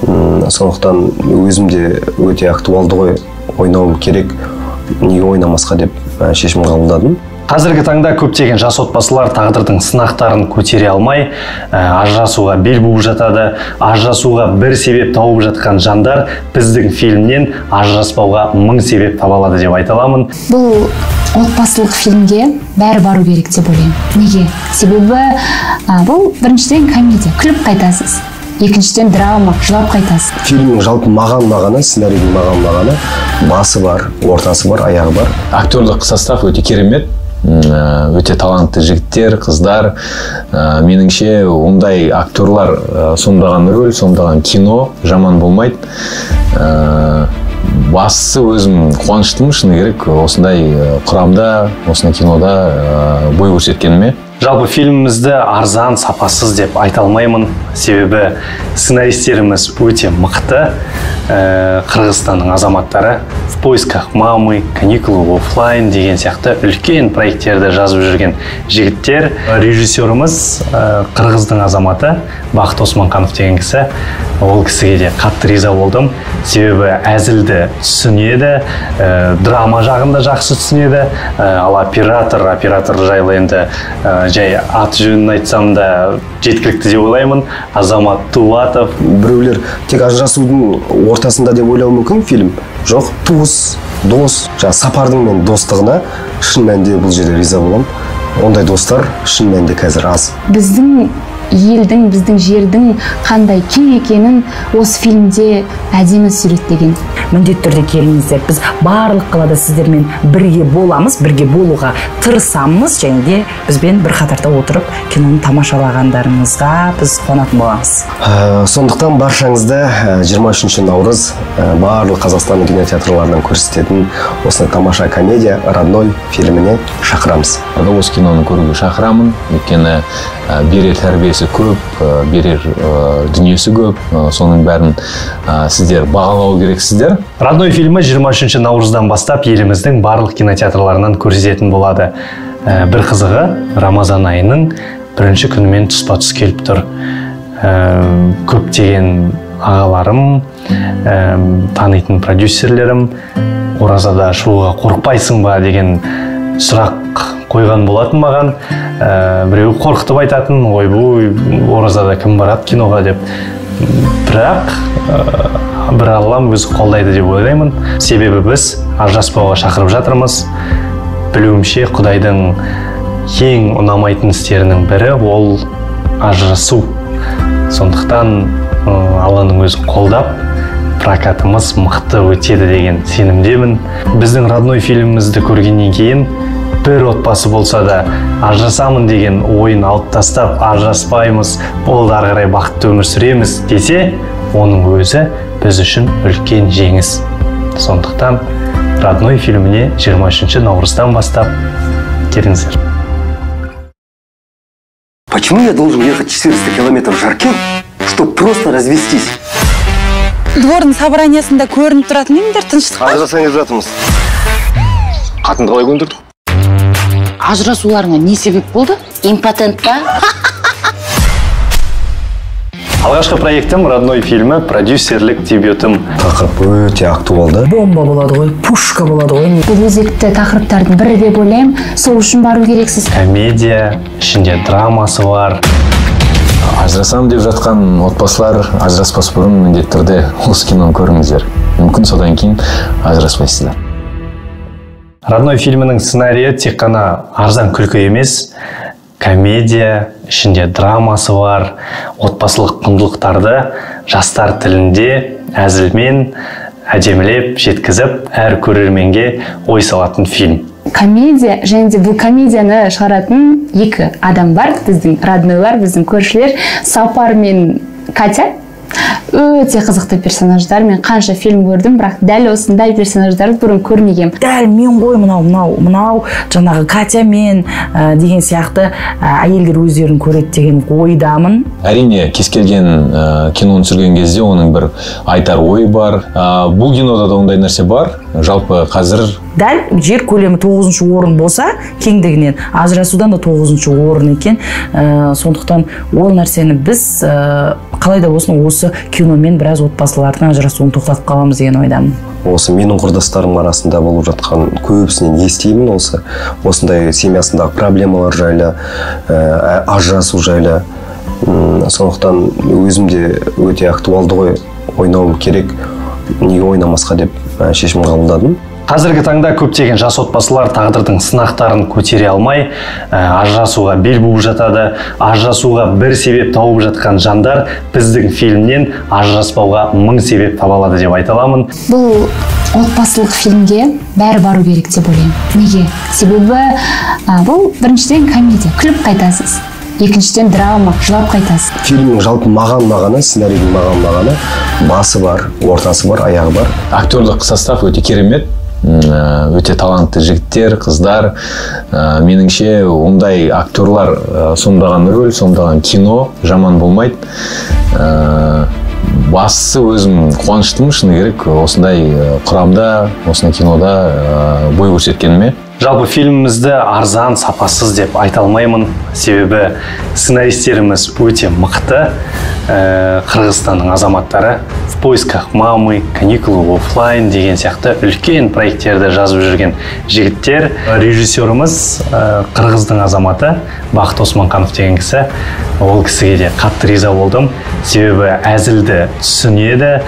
Сондықтан өзімде өте актуалды ғой, ойнауым керек, неге ойнамасқа деп шешім қабылдадым. Қазіргі таңда көптеген жас отбасылар тағдырдың сынақтарын көтере алмай, ажырасуға бел буып жатады. Ажырасуға бір себеп тауып жатқан жандар біздің фильмнен ажыраспауға мың себеп таба алады деп айта аламын. Бұл отбасылық фильмге бәрі бару керек деп ойлаймын. Неге? Себебі бұл біріншіден комедия, күліп қайтасыз. Екіншіден драма, жылап қайтасыз. Фильмнің жалпы мағаны, сценарийдің мағаны, басы бар, ортасы бар, аяғы бар. Актерлік состав өте керемет. Өте талантты жігіттер, қыздар. Меніңше ондай актерлар сомдаған рөл, сомдаған кино жаман болмайды. Бастысы өзім қуаныштымын, шыны керек, осындай құрамда, осындай кинода бой көрсеткеніме. Жалпы фильмімізді арзан, сапасыз деп айта алмаймын. Себебі сценаристеріміз өте мықты. Қырғызстанның азаматтары «В поисках мамы», «Каникулы в офлайн» деген сияқты үлкен проекттерді жазып жүрген жігіттер. Режиссеріміз қырғыздың азаматы Бақыт Османқанов деген кісі. Ол кісіге де қатты риза болдым. Себебі әзілді түсінеді, драма жағында жақсы түсінеді. Ал оператор жайлы енді жай аты жөнін айтсам да жеткілікті деп ойлаймын. Азамат Тулатов. Біреулер тек ажырасудың ортасында деп ойлауы мүмкін фильм. Жоқ, туыс, дос, Сапардың мен достығына шын мәнінде бұл жерде риза боламын. Ондай достар шын мәнінде қазір аз. Біздің елдің, біздің жердің қандай кең екенін осы фильмде әдемі суреттеген. Міндетті түрде келіңіздер. Біз барлық қалада сіздермен бірге боламыз, бірге болуға тырысамыз, және де бізбен бір қатарда отырып киноны тамашалағандарыңызға біз қуанатын боламыз. Сондықтан баршаңызды 23 наурыз барлық Қазақстанның кинотеатрларынан көрсететін осындай тамаша комедия «Родной» фильміне шақырамыз. Осы киноны көруге шақырамын, өйткені берер тәрбиесі көп, берер дүниесі көп, соның бәрін сіздер бағалау керексіздер. «Родной» фильмі 23 наурыздан бастап еліміздің барлық кинотеатрларынан көрсететін болады. Бір қызығы Рамазан айының бірінші күнімен тұспа-тұс келіп тұр. Көптеген ағаларым, танитын продюсерлерім оразада шығуға қорықпайсың ба деген сұрақ қойған болатын маған. Біреу қорқытып айтатын, ойбай, оразада кім барады киноға деп. Бірақ бір Аллам өзі қолдайды деп ойлаймын. Себебі біз ажыраспауға шақырып жатырмыз. Білуімше Құдайдың ең ұнамайтын істерінің бірі ол ажырасу. Сондықтан Алланың өзі қолдап, прокатымыз мықты өтеді деген сенімдемін. Біздің «Родной» фильмімізді көргеннен кейін бір отбасы болса да ажырасамын деген ойын алып тастап, ажыраспаймыз, болды ары қарай бақытты өмір сүреміз десе, оның өзі біз үшін үлкен жеңіс. Сондықтан «Родной» фильміне 23 наурыздан бастап келіңіздер. Почему я должен ехать 400 километров в Жаркент, чтобы просто развестись? Двордың собраниясында көрініп тұратын емдер тыныштықта? Ажырасаңыз жатырмыз. Қатынды қалай көндірді? Ажырасуларыңа не себеп болды? Импотент па? Алғашқы проектім «Родной» фильмі, продюсерлік дебютым. Тақырып өте актуалды. Бомба болады ғой, пушка болады ғой. Бұл өзекті тақырыптардың бірі деп ойлаймын, сол үшін бару керексіз. Комедия, ішінде драмасы бар. Ажырасам деп жатқан отбасылар ажыраспас бұрын міндетті түрде осы киноны көріңіздер. Мүмкін содан кейін ажыраспайсыздар. Родной фильмінің сценарийі тек қана арзан күлкі емес, комедия, ішінде драмасы бар, отбасылық құндылықтарды жастар тілінде әзілмен әдемілеп жеткізіп, әр көрерменге ой салатын фильм. Комедия, және де бұл комедияны шығаратын екі адам бар, біздің роднойлар, біздің көршілер, Сапар мен Катя. Өте қызықты персонаждар. Мен қанша фильм көрдім, бірақ дәл осындай персонаждарды бұрын көрмегем. Дәл мен ғой мынау жаңағы Катя мен деген сияқты әйелдер өздерін көреді деген ойдамын. Әрине, кез келген киноны түсірген кезде оның бір айтар ой бар. Бұл кинода да ондай нәрсе бар. Жалпы қазір дәл жер көлемі 9-шы орын болса, кеңдігінен ажырасудан да 9-шы орын екен. Сондықтан ол нәрсені біз қалай да болсын осы киномен біраз отбасылардың ажырасуын тоқтатып қаламыз деген ойдамын. Осы менің құрдастарым арасында болып жатқан көбісінен естимін осындай семьясындағы проблемалар жайлы, ажырасу жайлы. Сондықтан өзімде өте актуалды ғой, ойнауым керек, неге ойнамасқа деп шешім қабылдадым. Қазіргі таңда көптеген жас отбасылар тағдырдың сынақтарын көтере алмай, ажырасуға бел буып жатады. Ажырасуға бір себеп тауып жатқан жандар біздің фильмнен ажыраспауға мың себеп таба алады деп айта аламын. Бұл отбасылық фильмге бәрі бару керек деп ойлаймын. Неге? Себебі бұл біріншіден комедия, күліп қайтасыз. Екіншіден драма, жылап қайтасыз. Фильмнің жалпы мағаны, сценарийдің мағаны, басы бар, ортасы бар, аяғы бар. Актерлік состав өте керемет. Өте талантты жігіттер, қыздар. Меніңше ондай актерлар сомдаған рөл, сомдаған кино жаман болмайды. Бастысы өзім қуаныштымын, шыны керек, осындай құрамда, осындай кинода бой көрсеткеніме. Жалпы фильмімізді арзан, сапасыз деп айта алмаймын, себебі сценаристеріміз өте мықты. Қырғызстанның азаматтары «В поисках мамы», «Каникулы офлайн» деген сияқты үлкен проекттерді жазып жүрген жігіттер. Режиссеріміз қырғыздың азаматы Бақыт Османқанов деген кісі. Ол кісіге де қатты риза болдым, себебі әзілді түсінеді,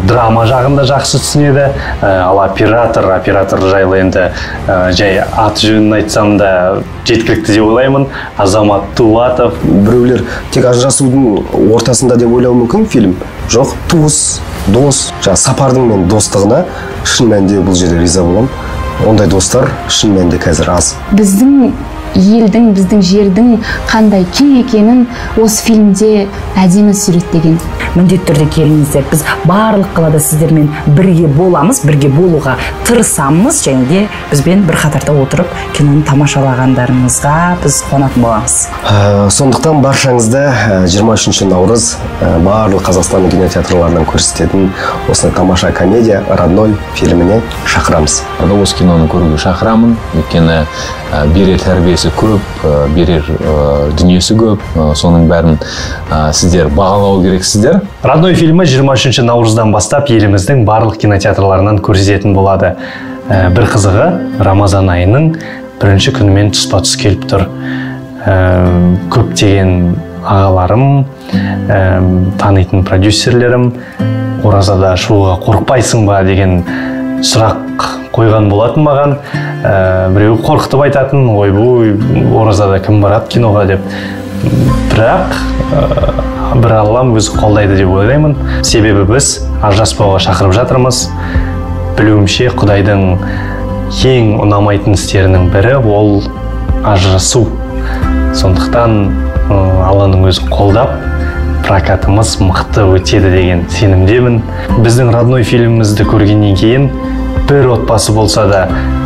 драма жағында жақсы түсінеді. Ал оператор жайлы енді жай аты жөнін айтсам да жеткілікті деп ойлаймын. Азамат Тулатов. Біреулер тек ажырасудың ортасында деп ойлауы мүмкін фильм. Жоқ, туыс, дос. Сапардың мен достығына шын мәнінде бұл жерде риза боламын. Ондай достар шын мәнінде қазір аз. Біздің елдің, біздің жердің қандай кең екенін осы фильмде әдемі суреттеген. Міндетті түрде келіңіздер. Біз барлық қалада сіздермен бірге боламыз, бірге болуға тырысамыз, және де бізбен бір қатарда отырып киноны тамашалағандарыңызға біз қуанатын боламыз. Сондықтан баршаңызды 23 наурыз барлық Қазақстанның кинотеатрларынан көрсететін осындай тамаша комедия «Родной» фильміне шақырамыз. Осы киноны көруге шақырамын, өйткені берер тәрбиесі көп, берер дүниесі көп, соның бәрін сіздер бағалау керексіздер. «Родной» фильмі 23 наурыздан бастап еліміздің барлық кинотеатрларынан көрсететін болады. Бір қызығы Рамазан айының бірінші күнімен тұспа-тұс келіп тұр. Көптеген ағаларым, танитын продюсерлерім оразада шығуға қорықпайсың ба деген сұрақ қойған болатын маған. Біреу қорқытып айтатын, ойбой, оразада кім барады киноға деп. Бірақ бір Аллам өзі қолдайды деп ойлаймын. Себебі біз ажыраспауға шақырып жатырмыз. Білуімше Құдайдың ең ұнамайтын істерінің бірі ол ажырасу. Сондықтан Алланың өзі қолдап, прокатымыз мықты өтеді деген сенімдемін. Біздің «Родной» фильмімізді көргеннен кейін бір отбасы болса да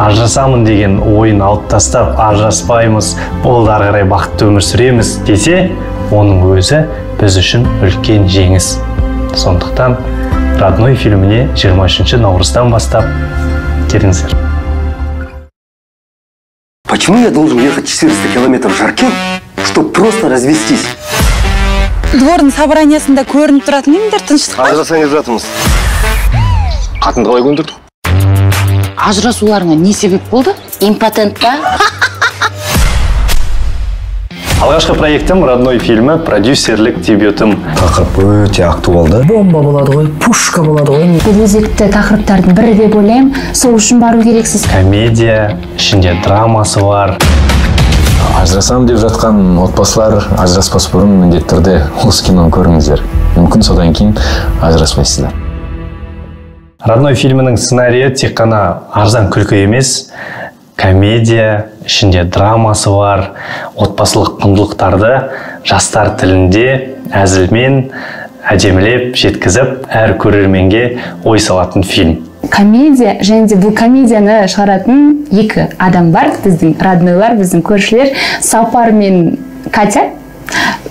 ажырасамын деген ойын алып тастап, ажыраспаймыз, болды ары қарай бақытты өмір сүреміз десе, оның өзі біз үшін үлкен жеңіс. Сондықтан «Родной» фильміне 23 наурыздан бастап келіңіздер. Почему я должен ехать 400 километров в Жаркент, чтобы просто развестись? Двордың собраниясында көрініп тұратын емдер тыныштық па? Ажырасайын жатырмыз. Қатынды қалай көндірді? Ажырасуларыңа не себеп болды? Импотент па? Алғашқы проектім родной фильмі, продюсерлік дебютім. Тақырып өте актуалды. Бомба болады ғой, пушка болады ғой. Бұл өзекті тақырыптардың бірі деп ойлаймын. Сол үшін бару керексіз. Комедия, ішінде драмасы бар. Ажырасам деп жатқан отбасылар ажыраспас бұрын міндетті түрде осы киноны көріңіздер. Мүмкін содан кейін ажыраспайсыздар. Родной фильмінің сценарийі тек қана арзан күлкі емес, комедия, ішінде драмасы бар, отбасылық құндылықтарды жастар тілінде әзілмен әдемілеп жеткізіп, әр көрерменге ой салатын фильм. Комедия, және де бұл комедияны шығаратын екі адам бар, біздің роднойлар, біздің көршілер, Сапар мен Катя.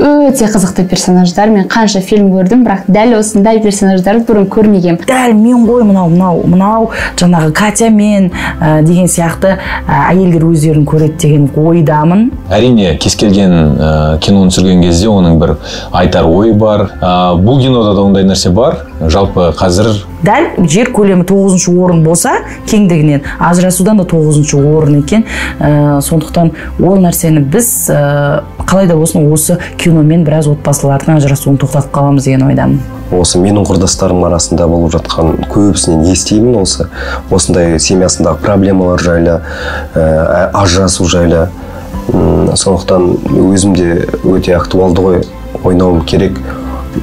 Өте қызықты персонаждар. Мен қанша фильм көрдім, бірақ дәл осындай персонаждарды бұрын көрмегем. Дәл мен ғой мынау жаңағы Катя мен деген сияқты әйелдер өздерін көреді деген ойдамын. Әрине, кез келген киноны түсірген кезде оның бір айтар ойы бар. Бұл кинода да ондай нәрсе бар. Жалпы қазір дәл жер көлемі 9-шы орын болса, кеңдігінен ажырасудан да 9-шы орын екен. Сондықтан ол нәрсені біз қалай да болсын осы киномен біраз отбасылардың ажырасуын тоқтатып қаламыз деген ойдамын. Осы менің құрдастарым арасында болып жатқан көбісінен естимін осындай семьясындағы проблемалар жайлы, ажырасу жайлы. Сондықтан өзімде өте актуалды ғой, ойнауым керек,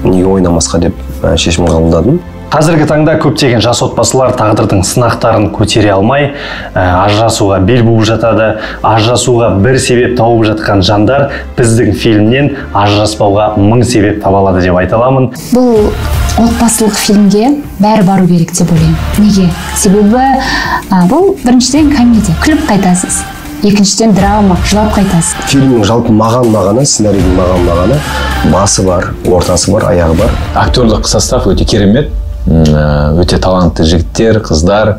неге ойнамасқа деп шешім қабылдадым. Қазіргі таңда көптеген жас отбасылар тағдырдың сынақтарын көтере алмай, ажырасуға бел буып жатады. Ажырасуға бір себеп тауып жатқан жандар біздің фильмнен ажыраспауға мың себеп таба алады деп айта аламын. Бұл отбасылық фильмге бәрі бару керек деп ойлаймын. Неге? Себебі бұл біріншіден комедия, күліп қайтасыз. Екіншіден драма, жылап қайтасыз. Фильмнің жалпы мағаны, сценарийдің мағаны, басы бар, ортасы бар, аяғы бар. Актерлік состав өте керемет. Өте талантты жігіттер, қыздар.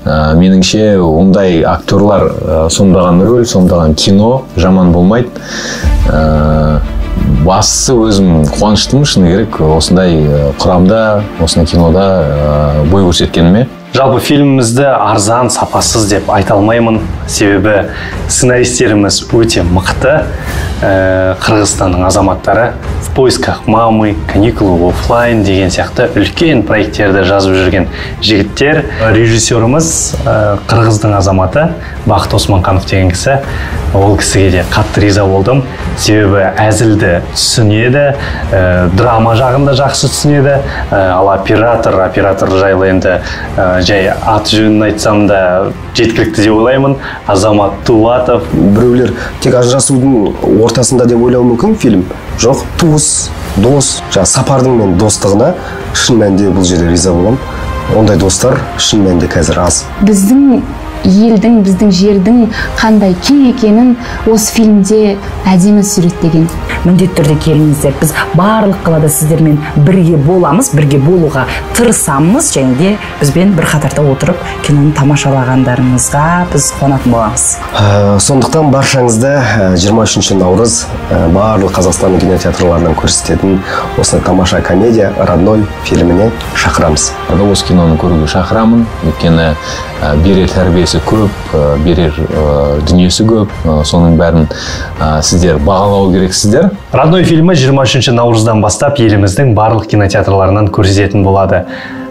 Меніңше ондай актерлар сомдаған рөл, сомдаған кино жаман болмайды. Бастысы өзім қуаныштымын, шыны керек, осындай құрамда, осындай кинода бой көрсеткеніме. Жалпы фильмімізді арзан, сапасыз деп айта алмаймын. Себебі сценаристеріміз өте мықты. Қырғызстанның азаматтары «В поисках мамы», «Каникулы оффлайн» деген сияқты үлкен проекттерді жазып жүрген жігіттер. Режиссеріміз қырғыздың азаматы Бақыт Османқанов деген кісі. Ол кісіге де қатты риза болдым. Себебі әзілді түсінеді, драма жағында жақсы түсінеді. Ал оператор жайлы енді жай аты жөнін айтсам да жеткілікті деп ойлаймын. Азамат Тулатов. Біреулер тек ажырасудың ортасында деп ойлауы мүмкін фильм. Жоқ, туыс, дос, Сапардың мен достығына шын мәнінде бұл жерде риза боламын. Ондай достар шын мәнінде қазір аз. Біздің елдің, біздің жердің қандай кең екенін осы фильмде әдемі суреттеген. Міндетті түрде келіңіздер. Біз барлық қалада сіздермен бірге боламыз, бірге болуға тырысамыз, және де бізбен бір қатарда отырып киноны тамашалағандарыңызға біз қуанатын боламыз. Сондықтан баршаңызды 23 наурыз барлық Қазақстанның кинотеатрларынан көрсететін осындай тамаша комедия «Родной» фильміне шақырамыз. Осы киноны көруге шақырамын, өйткені берер тәрбиесі көп, берер дүниесі көп, соның бәрін сіздер бағалау керексіздер. «Родной» фильмі 23 наурыздан бастап еліміздің барлық кинотеатрларынан көрсететін болады.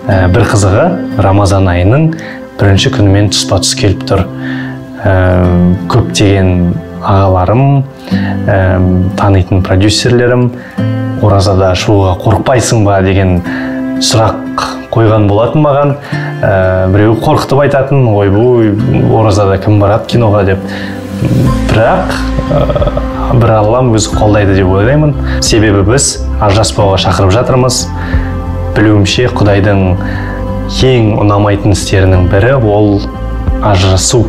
Бір қызығы, Рамазан айының бірінші күнімен тұспа-тұс келіп тұр. Көптеген ағаларым, танитын продюсерлерім, оразада шығуға қорықпайсың ба деген сұрақ қойған болатын маған. Біреу қорқытып айтатын, ойбой, оразада кім барады киноға деп. Бірақ бір Аллам өзі қолдайды деп ойлаймын. Себебі біз ажыраспауға шақырып жатырмыз. Білуімше, Құдайдың ең ұнамайтын істерінің бірі ол ажырасу.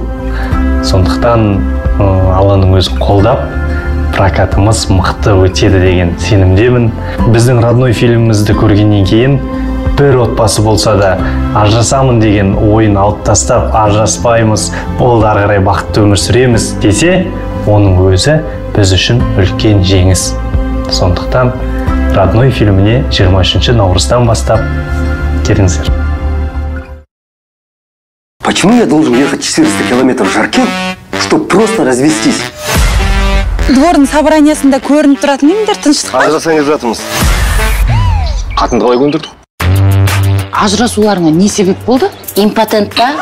Сондықтан Алланың өзі қолдап, прокатымыз мықты өтеді деген сенімдемін. Біздің «Родной» фильмімізді көргеннен кейін бір отбасы болса да ажырасамын деген ойын алып тастап, ажыраспаймыз, болды ары қарай бақытты өмір сүреміз десе, оның өзі біз үшін үлкен жеңіс. Сондықтан «Родной» фильміне 23 наурыздан бастап келіңіздер. Почему я должен ехать 400 километров в Жаркент, чтобы просто развестись? двордың собраниясында көрініп тұратын емдер тыныштық па? Ажырасайын деп жатырмыз. Қатынды қалай көндірдік? Ажырасуларыңа не себеп болды? Импотент па?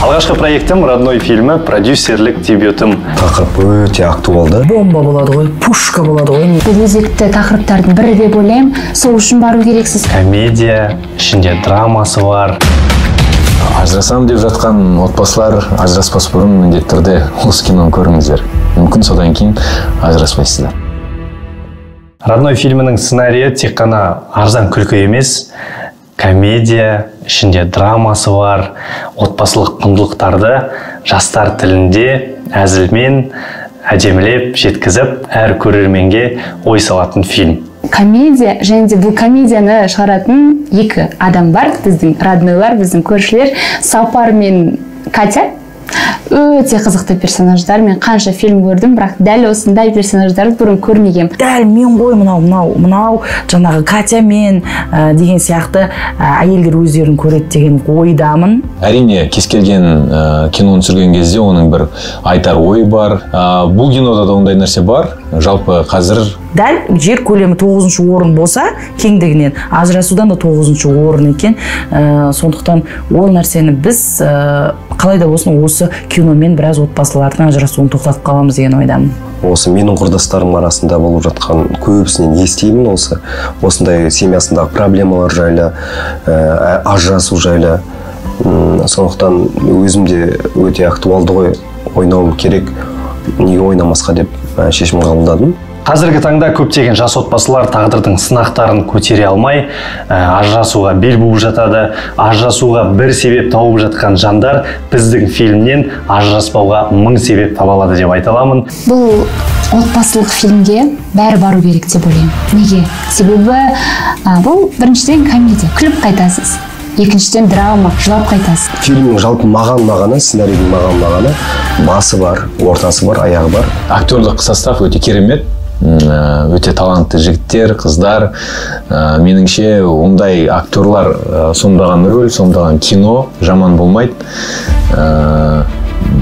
Алғашқы проектім «Родной» фильмі, продюсерлік дебютым. Тақырып өте актуалды. Бомба болады ғой, пушка болады ғой. Бұл өзекті тақырыптардың бірі деп ойлаймын. Сол үшін бару керексіз. Комедия, ішінде драмасы бар. Ажырасам деп жатқан отбасылар ажыраспас бұрын міндетті түрде осы киноны көріңіздер. Мүмкін содан кейін ажыраспайсыздар. «Родной» фильмінің сценарийі тек қана арзан күлкі емес, комедия, ішінде драмасы бар, отбасылық құндылықтарды жастар тілінде әзілмен әдемілеп жеткізіп, әр көрерменге ой салатын фильм. Комедия, және де бұл комедияны шығаратын екі адам бар, біздің роднойлар, біздің көршілер, Сапар мен Катя. Өте қызықты персонаждар. Мен қанша фильм көрдім, бірақ дәл осындай персонаждарды бұрын көрмегем. Дәл мен ғой мынау жаңағы Катя мен деген сияқты әйелдер өздерін көреді деген ойдамын. Әрине, кез келген киноны түсірген кезде оның бір айтар ой бар. Бұл кинода да ондай нәрсе бар. Жалпы қазір дәл жер көлемі 9-шы орын болса, кеңдігінен ажырасудан да 9-шы орын екен. Сондықтан ол нәрсені біз қалай да болсын осы киномен біраз отбасылардың ажырасуын тоқтатып қаламыз деген ойдамын. Осы менің құрдастарым арасында болып жатқан көбісінен естимін осындай семьясындағы проблемалар жайлы, ажырасу жайлы. Сондықтан өзімде өте актуалды ғой, ойнауым керек, неге ойнамасқа деп шешім қабылдадым. Қазіргі таңда көптеген жас отбасылар тағдырдың сынақтарын көтере алмай, ажырасуға бел буып жатады. Ажырасуға бір себеп тауып жатқан жандар біздің фильмнен ажыраспауға мың себеп таба алады деп айта аламын. Бұл отбасылық фильмге бәрі бару керек деп ойлаймын. Неге? Себебі бұл біріншіден комедия, күліп қайтасыз. Екіншіден драма, жылап қайтасыз. Фильмнің жалпы мағаны, сценарийдің мағаны, басы бар, ортасы бар, аяғы бар. Актерлік состав өте керемет. Өте талантты жігіттер, қыздар. Меніңше ондай актерлар сомдаған рөл, сомдаған кино жаман болмайды.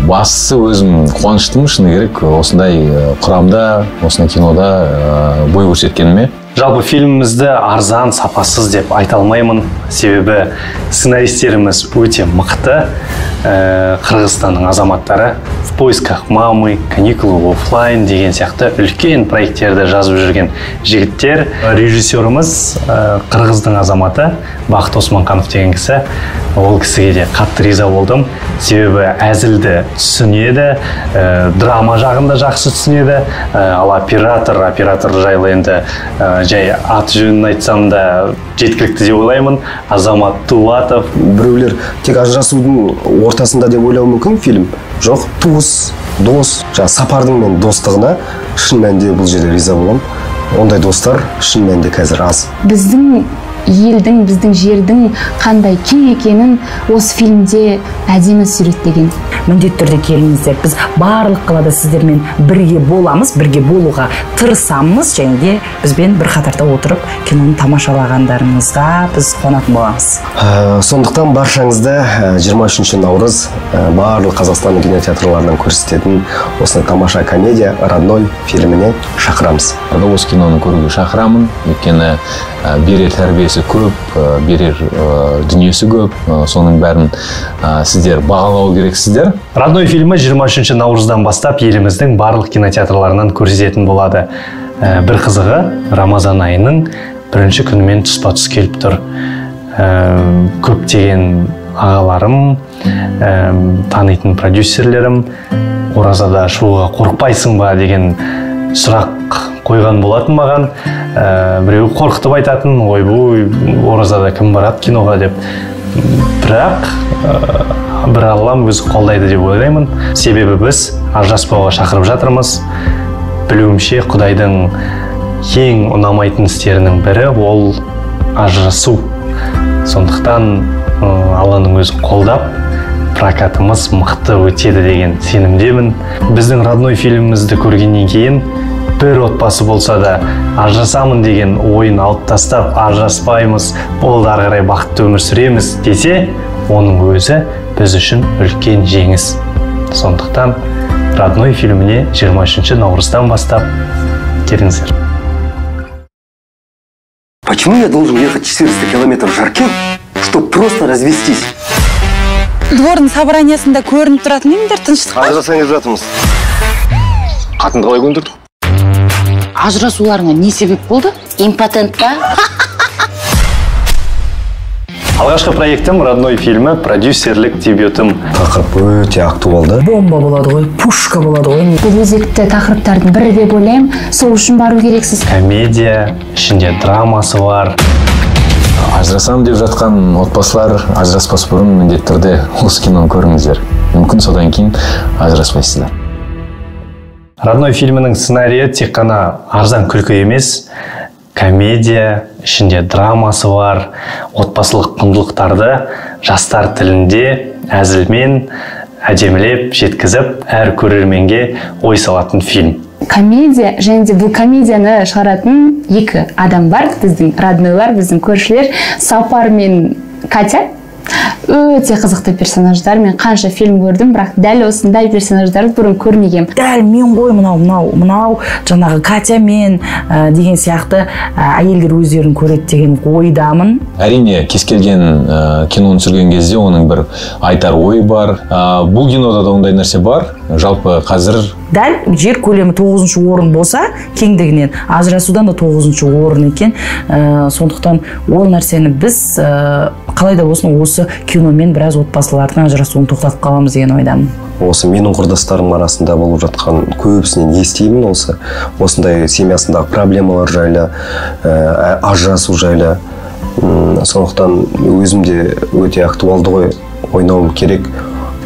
Бастысы өзім қуаныштымын, шыны керек, осындай құрамда, осындай кинода бой көрсеткеніме. Жалпы фильмімізді арзан, сапасыз деп айта алмаймын, себебі сценаристеріміз өте мықты. Қырғызстанның азаматтары «В поисках мамы», «Каникулы оффлайн» деген сияқты үлкен проекттерді жазып жүрген жігіттер. Режиссеріміз қырғыздың азаматы Бақыт Османқанов деген кісі. Ол кісіге де қатты риза болдым, себебі әзілді түсінеді, драма жағында жақсы түсінеді. Ал оператор жайлы енді жай аты жөнін айтсам да жеткілікті деп ойлаймын. Азамат Тулатов. Біреулер тек ажырасудың ортасында деп ойлауы мүмкін фильм. Жоқ, туыс, дос, Сапардың мен достығына шын мәнінде бұл жерде риза боламын. Ондай достар шын мәнінде қазір аз. Біздің елдің, біздің жердің қандай кең екенін осы фильмде әдемі суреттеген. Міндетті түрде келіңіздер. Біз барлық қалада сіздермен бірге боламыз, бірге болуға тырысамыз, және де бізбен бір қатарда отырып киноны тамашалағандарыңызға біз қуанатын боламыз. Сондықтан баршаңызды 23 наурыз барлық Қазақстанның кинотеатрларынан көрсететін осындай тамаша комедия «Родной» фильміне шақырамыз. Осы киноны көруге шақырамын, өйткені берер тәрбиесі көп, берер дүниесі көп, соның бәрін сіздер бағалау керексіздер. «Родной» фильмі 23 наурыздан бастап еліміздің барлық кинотеатрларынан көрсететін болады. Бір қызығы, Рамазан айының бірінші күнімен тұспа-тұс келіп тұр. Көптеген ағаларым, танитын продюсерлерім оразада шығуға қорықпайсың ба деген сұрақ қойған болатын маған. Біреу қорқытып айтатын, ойбой, оразада кім барады киноға деп. Бірақ бір Аллам өзі қолдайды деп ойлаймын. Себебі біз ажыраспауға шақырып жатырмыз. Білуімше, Құдайдың ең ұнамайтын істерінің бірі ол ажырасу. Сондықтан Алланың өзі қолдап, прокатымыз мықты өтеді деген сенімдемін. Біздің «Родной» фильмімізді көргеннен кейін бір отбасы болса да ажырасамын деген ойын алып тастап, ажыраспаймыз, болды ары қарай бақытты өмір сүреміз десе, оның өзі біз үшін үлкен жеңіс. Сондықтан родной фильміне 23 наурыздан бастап келіңіздер. Почему я должен ехать 400 километров в Жаркент, чтобы просто развестись? Двордың собраниясында көрініп тұратын емдер тыныштық па? Ажырасаңыз жатырмыз. Қатынды қалай көндірді? Ажырасуларыңа не себеп болды? Импотент па? Алғашқы проектім родной фильмі, продюсерлік дебютым. Тақырып өте актуалды. Бомба болады ғой, пушка болады ғой. Бұл өзекті тақырыптардың бірі деп ойлаймын, сол үшін бару керексіз. Комедия, ішінде драмасы бар. Ажырасам деп жатқан отбасылар ажыраспас бұрын міндетті түрде осы киноны көріңіздер. Мүмкін содан кейін ажыраспайсыздар. Родной фильмінің сценарийі тек қана арзан күлкі емес, комедия, ішінде драмасы бар, отбасылық құндылықтарды жастар тілінде әзілмен әдемілеп жеткізіп, әр көрерменге ой салатын фильм. Комедия, және де бұл комедияны шығаратын екі адам бар, біздің роднойлар, біздің көршілер, Сапар мен Катя. Өте қызықты персонаждар. Мен қанша фильм көрдім, бірақ дәл осындай персонаждарды бұрын көрмегем. Дәл мен ғой мынау жаңағы Катя мен деген сияқты әйелдер өздерін көреді деген ойдамын. Әрине, кез келген киноны түсірген кезде оның бір айтар ой бар. Бұл кинода да ондай нәрсе бар. Жалпы қазір дәл жер көлемі 9-шы орын болса, кеңдігінен ажырасудан да 9-шы орын екен. Сондықтан ол нәрсені біз қалай да болсын осы киномен біраз отбасылардың ажырасуын тоқтатып қаламыз деген ойдамын. Осы менің құрдастарым арасында болып жатқан көбісінен естимін осындай семьясындағы проблемалар жайлы, ажырасу жайлы. Сондықтан өзімде өте актуалды ғой, ойнауым керек,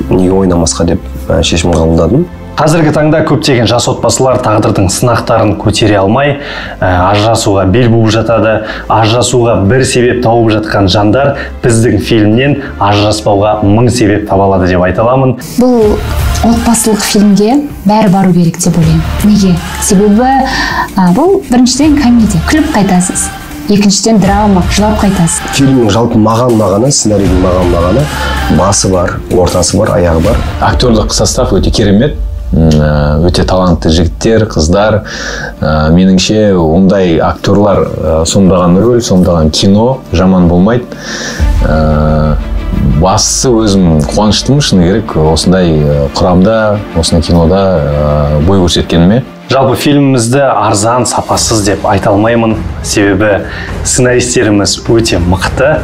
неге ойнамасқа деп шешім қабылдадым. Қазіргі таңда көптеген жас отбасылар тағдырдың сынақтарын көтере алмай, ажырасуға бел буып жатады. Ажырасуға бір себеп тауып жатқан жандар біздің фильмнен ажыраспауға 1000 себеп таба алады деп айта аламын. Бұл отбасылық фильмге бәрі бару керек деп ойлаймын. Неге? Себебі бұл біріншіден комедия, күліп қайтасыз. Екіншіден драма, жылап қайтасыз. Фильмнің жалпы мағаны, сценарийдің мағаны, басы бар, ортасы бар, аяғы бар. Актерлік состав өте керемет. Өте талантты жігіттер, қыздар. Меніңше ондай актерлар сомдаған рөл, сомдаған кино жаман болмайды. Бастысы өзім қуаныштымын, шыны керек, осындай құрамда, осындай кинода бой көрсеткеніме. Жалпы фильмімізді арзан, сапасыз деп айта алмаймын, себебі сценаристеріміз өте мықты.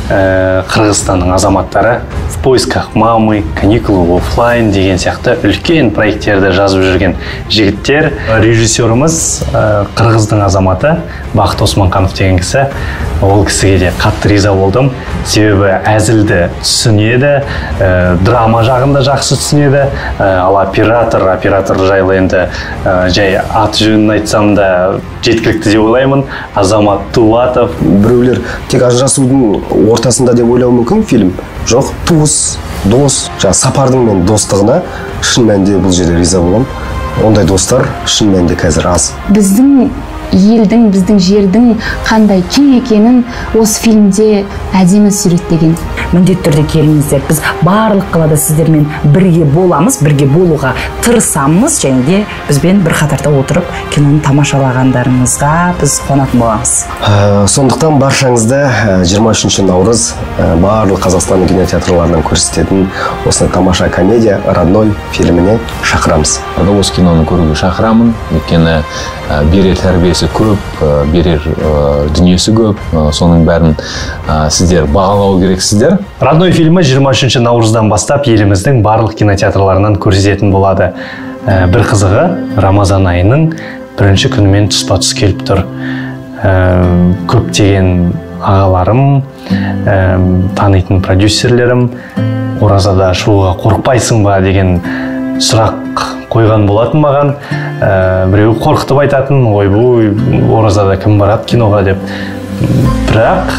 Қырғызстанның азаматтары «В поисках мамы», «Каникулы оффлайн» деген сияқты үлкен проекттерді жазып жүрген жігіттер. Режиссеріміз Қырғыздың азаматы Бақыт Османқанов деген кісі. Ол кісіге де қатты риза болдым, себебі әзілді түсінеді, драма жағында жақсы түсінеді. Ал оператор жайлы енді жай аты жөнін айтсам да жеткілікті деп ойлаймын. Азамат Тулатов. Біреулер тек ажырасудың ортасында деп ойлауы мүмкін фильм. Жоқ, туыс, дос, Сапардың мен достығына шын мәнінде бұл жерде риза боламын. Ондай достар шын мәнінде қазір аз. Біздің елдің, біздің жердің қандай кең екенін осы фильмде әдемі суреттеген. Міндетті түрде келіңіздер. Біз барлық қалада сіздермен бірге боламыз, бірге болуға тырысамыз, және де бізбен бір қатарда отырып киноны тамашалағандарыңызға біз қуанатын боламыз. Сондықтан баршаңызды 23 наурыз барлық Қазақстанның кинотеатрларынан көрсететін осындай тамаша комедия «Родной» фильміне шақырамыз. Осы киноны көруге шақырамын, өйткені берер тәрбиесі көп, берер дүниесі көп, соның бәрін сіздер бағалау керексіздер. «Родной» фильмі 23 наурыздан бастап еліміздің барлық кинотеатрларынан көрсететін болады. Бір қызығы, Рамазан айының бірінші күнімен тұспа-тұс келіп тұр. Көптеген ағаларым, танитын продюсерлерім оразада шығуға қорықпайсың ба деген сұрақ қойған болатын маған. Біреу қорқытып айтатын, ойбай, оразада кім барады киноға деп. Бірақ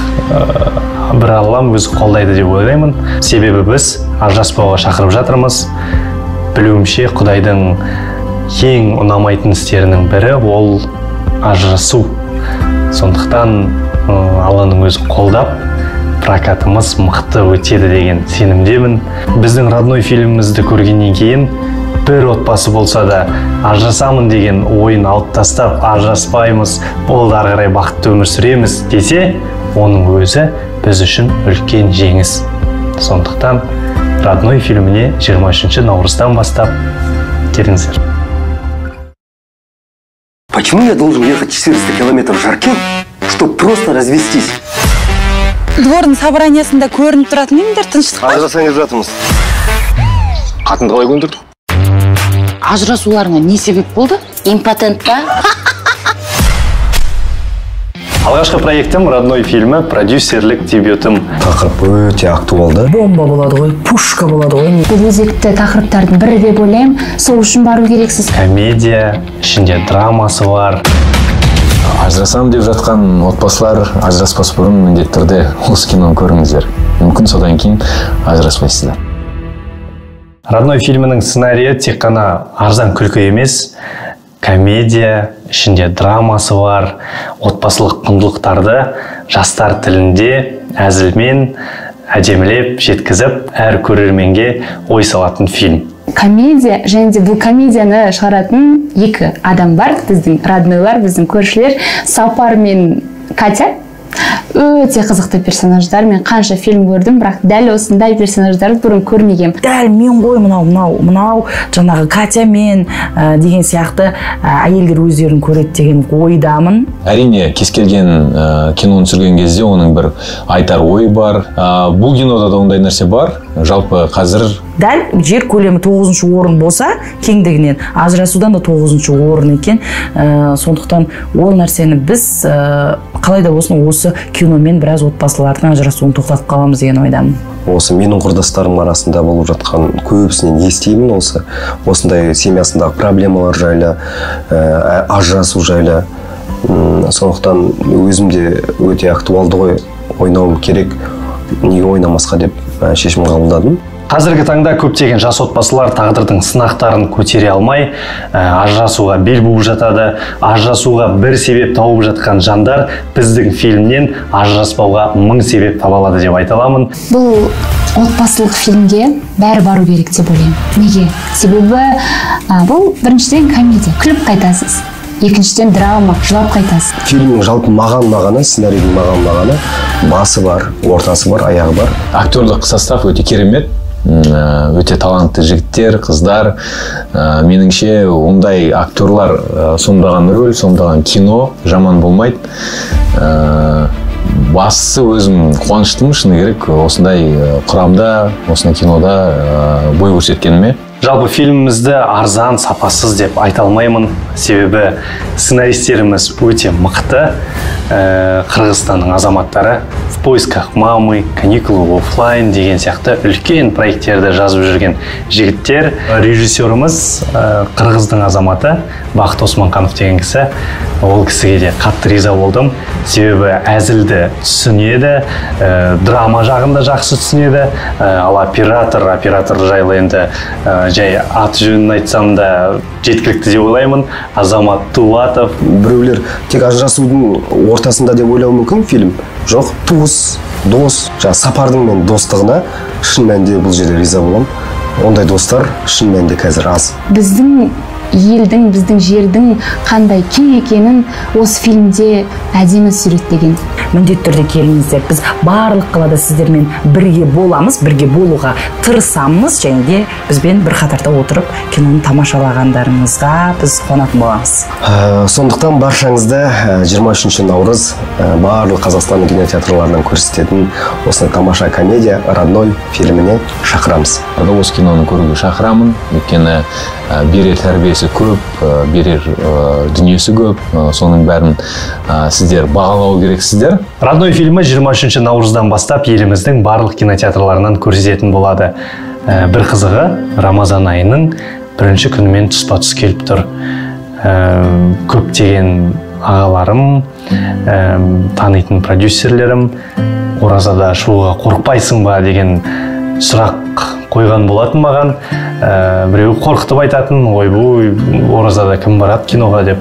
бір Аллам өзі қолдайды деп ойлаймын. Себебі біз ажыраспауға шақырып жатырмыз. Білуімше, Құдайдың ең ұнамайтын істерінің бірі ол ажырасу. Сондықтан Алланың өзі қолдап, прокатымыз мықты өтеді деген сенімдемін. Біздің «Родной» фильмімізді көргеннен кейін бір отбасы болса да ажырасамын деген ойын алып тастап ажыраспаймыз, болды ары қарай бақытты өмір сүреміз десе, оның өзі біз үшін үлкен жеңіс. Сондықтан родной фильміне 23 наурыздан бастап келіңіздер. Почему я должен ехать 400 километров в Жаркент, чтобы просто развестись? Двордың собраниясында көрініп тұратын емдер тыныштық па? Ажырасаңыз жатырмыз. Қатынды қалай көндірді? Ажырасуларыңа не себеп болды? Импотент па? Алғашқы проектім родной фильмі, продюсерлік дебютым. Тақырып өте актуалды. Бомба болады ғой, пушка болады ғой. Бұл өзекті тақырыптардың бірі деп ойлаймын, сол үшін бару керексіз. Комедия, ішінде драмасы бар. Ажырасам деп жатқан отбасылар ажыраспас бұрын міндетті түрде осы киноны көріңіздер. Мүмкін содан кейін ажыраспайсыздар. Родной фильмінің сценарийі тек қана арзан күлкі емес, комедия, ішінде драмасы бар, отбасылық құндылықтарды жастар тілінде әзілмен әдемілеп жеткізіп, әр көрерменге ой салатын фильм. Комедия, және де бұл комедияны шығаратын екі адам бар, біздің роднойлар, біздің көршілер, Сапар мен Катя. Өте қызықты персонаждар. Мен қанша фильм көрдім, бірақ дәл осындай персонаждарды бұрын көрмегем. Дәл мен ғой мынау жаңағы Катя мен деген сияқты әйелдер өздерін көреді деген ойдамын. Әрине, кез келген киноны түсірген кезде оның бір айтар ой бар. Бұл кинода да ондай нәрсе бар. Жалпы қазір дәл жер көлемі 9-шы орын болса, кеңдігінен ажырасудан да 9-шы орын екен. Сондықтан ол нәрсені біз қалай да болсын осы киномен біраз отбасылардың ажырасуын тоқтатып қаламыз деген ойдамын. Осы менің құрдастарым арасында болып жатқан көбісінен естимін осындай семьясындағы проблемалар жайлы, ажырасу жайлы. Сондықтан өзімде өте актуалды ғой, ойнауым керек, неге ойнамасқа деп шешім қабылдадым. Қазіргі таңда көптеген жас отбасылар тағдырдың сынақтарын көтере алмай, ажырасуға бел буып жатады. Ажырасуға бір себеп тауып жатқан жандар біздің фильмнен ажыраспауға 1000 себеп таба алады деп айта аламын. Бұл отбасылық фильмге бәрі бару керек деп ойлаймын. Неге? Себебі бұл біріншіден комедия, күліп қайтасыз. Екіншіден драма, жылап қайтасыз. Фильмнің жалпы мағаны, сценарийдің мағаны, басы бар, ортасы бар, аяғы бар. Актерлік состав өте керемет. Өте талантты жігіттер, қыздар. Меніңше ондай актерлар сомдаған рөл, сомдаған кино жаман болмайды. Бастысы өзім қуаныштымын, шыны керек, осындай құрамда, осындай кинода бой көрсеткеніме. Жалпы фильмімізді арзан, сапасыз деп айта алмаймын, себебі сценаристеріміз өте мықты. Қырғызстанның азаматтары «В поисках мамы», «Каникулы в офлайн» деген сияқты үлкен проекттерді жазып жүрген жігіттер. Режиссеріміз қырғыздың азаматы Бақыт Османқанов деген кісі. Ол кісіге де қатты риза болдым, себебі әзілді түсінеді, драма жағында жақсы түсінеді. Ал оператор жайлы енді жай аты жөнін айтсам да жеткілікті деп ойлаймын. Азамат Тулатов. Біреулер тек ажырасудың ортасында деп ойлауы мүмкін фильм. Жоқ, туыс, дос, Сапардың мен достығына шын мәнінде бұл жерде риза боламын. Ондай достар шын мәнінде қазір аз. Біздің елдің, біздің жердің қандай кең екенін осы фильмде әдемі суреттеген. Міндетті түрде келіңіздер. Біз барлық қалада сіздермен бірге боламыз, бірге болуға тырысамыз, және де бізбен бір қатарда отырып киноны тамашалағандарыңызға біз қуанатын боламыз. Сондықтан баршаңызды 23 наурыз барлық Қазақстанның кинотеатрларынан көрсететін осындай тамаша комедия «Родной» фильміне шақырамыз. Осы киноны көруге шақырамын, өйткені берер тәрбиесі көп, берер дүниесі көп, соның бәрін сіздер бағалау керексіздер. «Родной» фильмі 23 наурыздан бастап еліміздің барлық кинотеатрларынан көрсететін болады. Бір қызығы, Рамазан айының 1-ші күнімен тұспа-тұс келіп тұр. Көптеген ағаларым, танитын продюсерлерім оразада шығуға қорықпайсың ба деген сұрақ қойған болатын маған. Біреу қорқытып айтатын, ойбой, оразада кім барады киноға деп.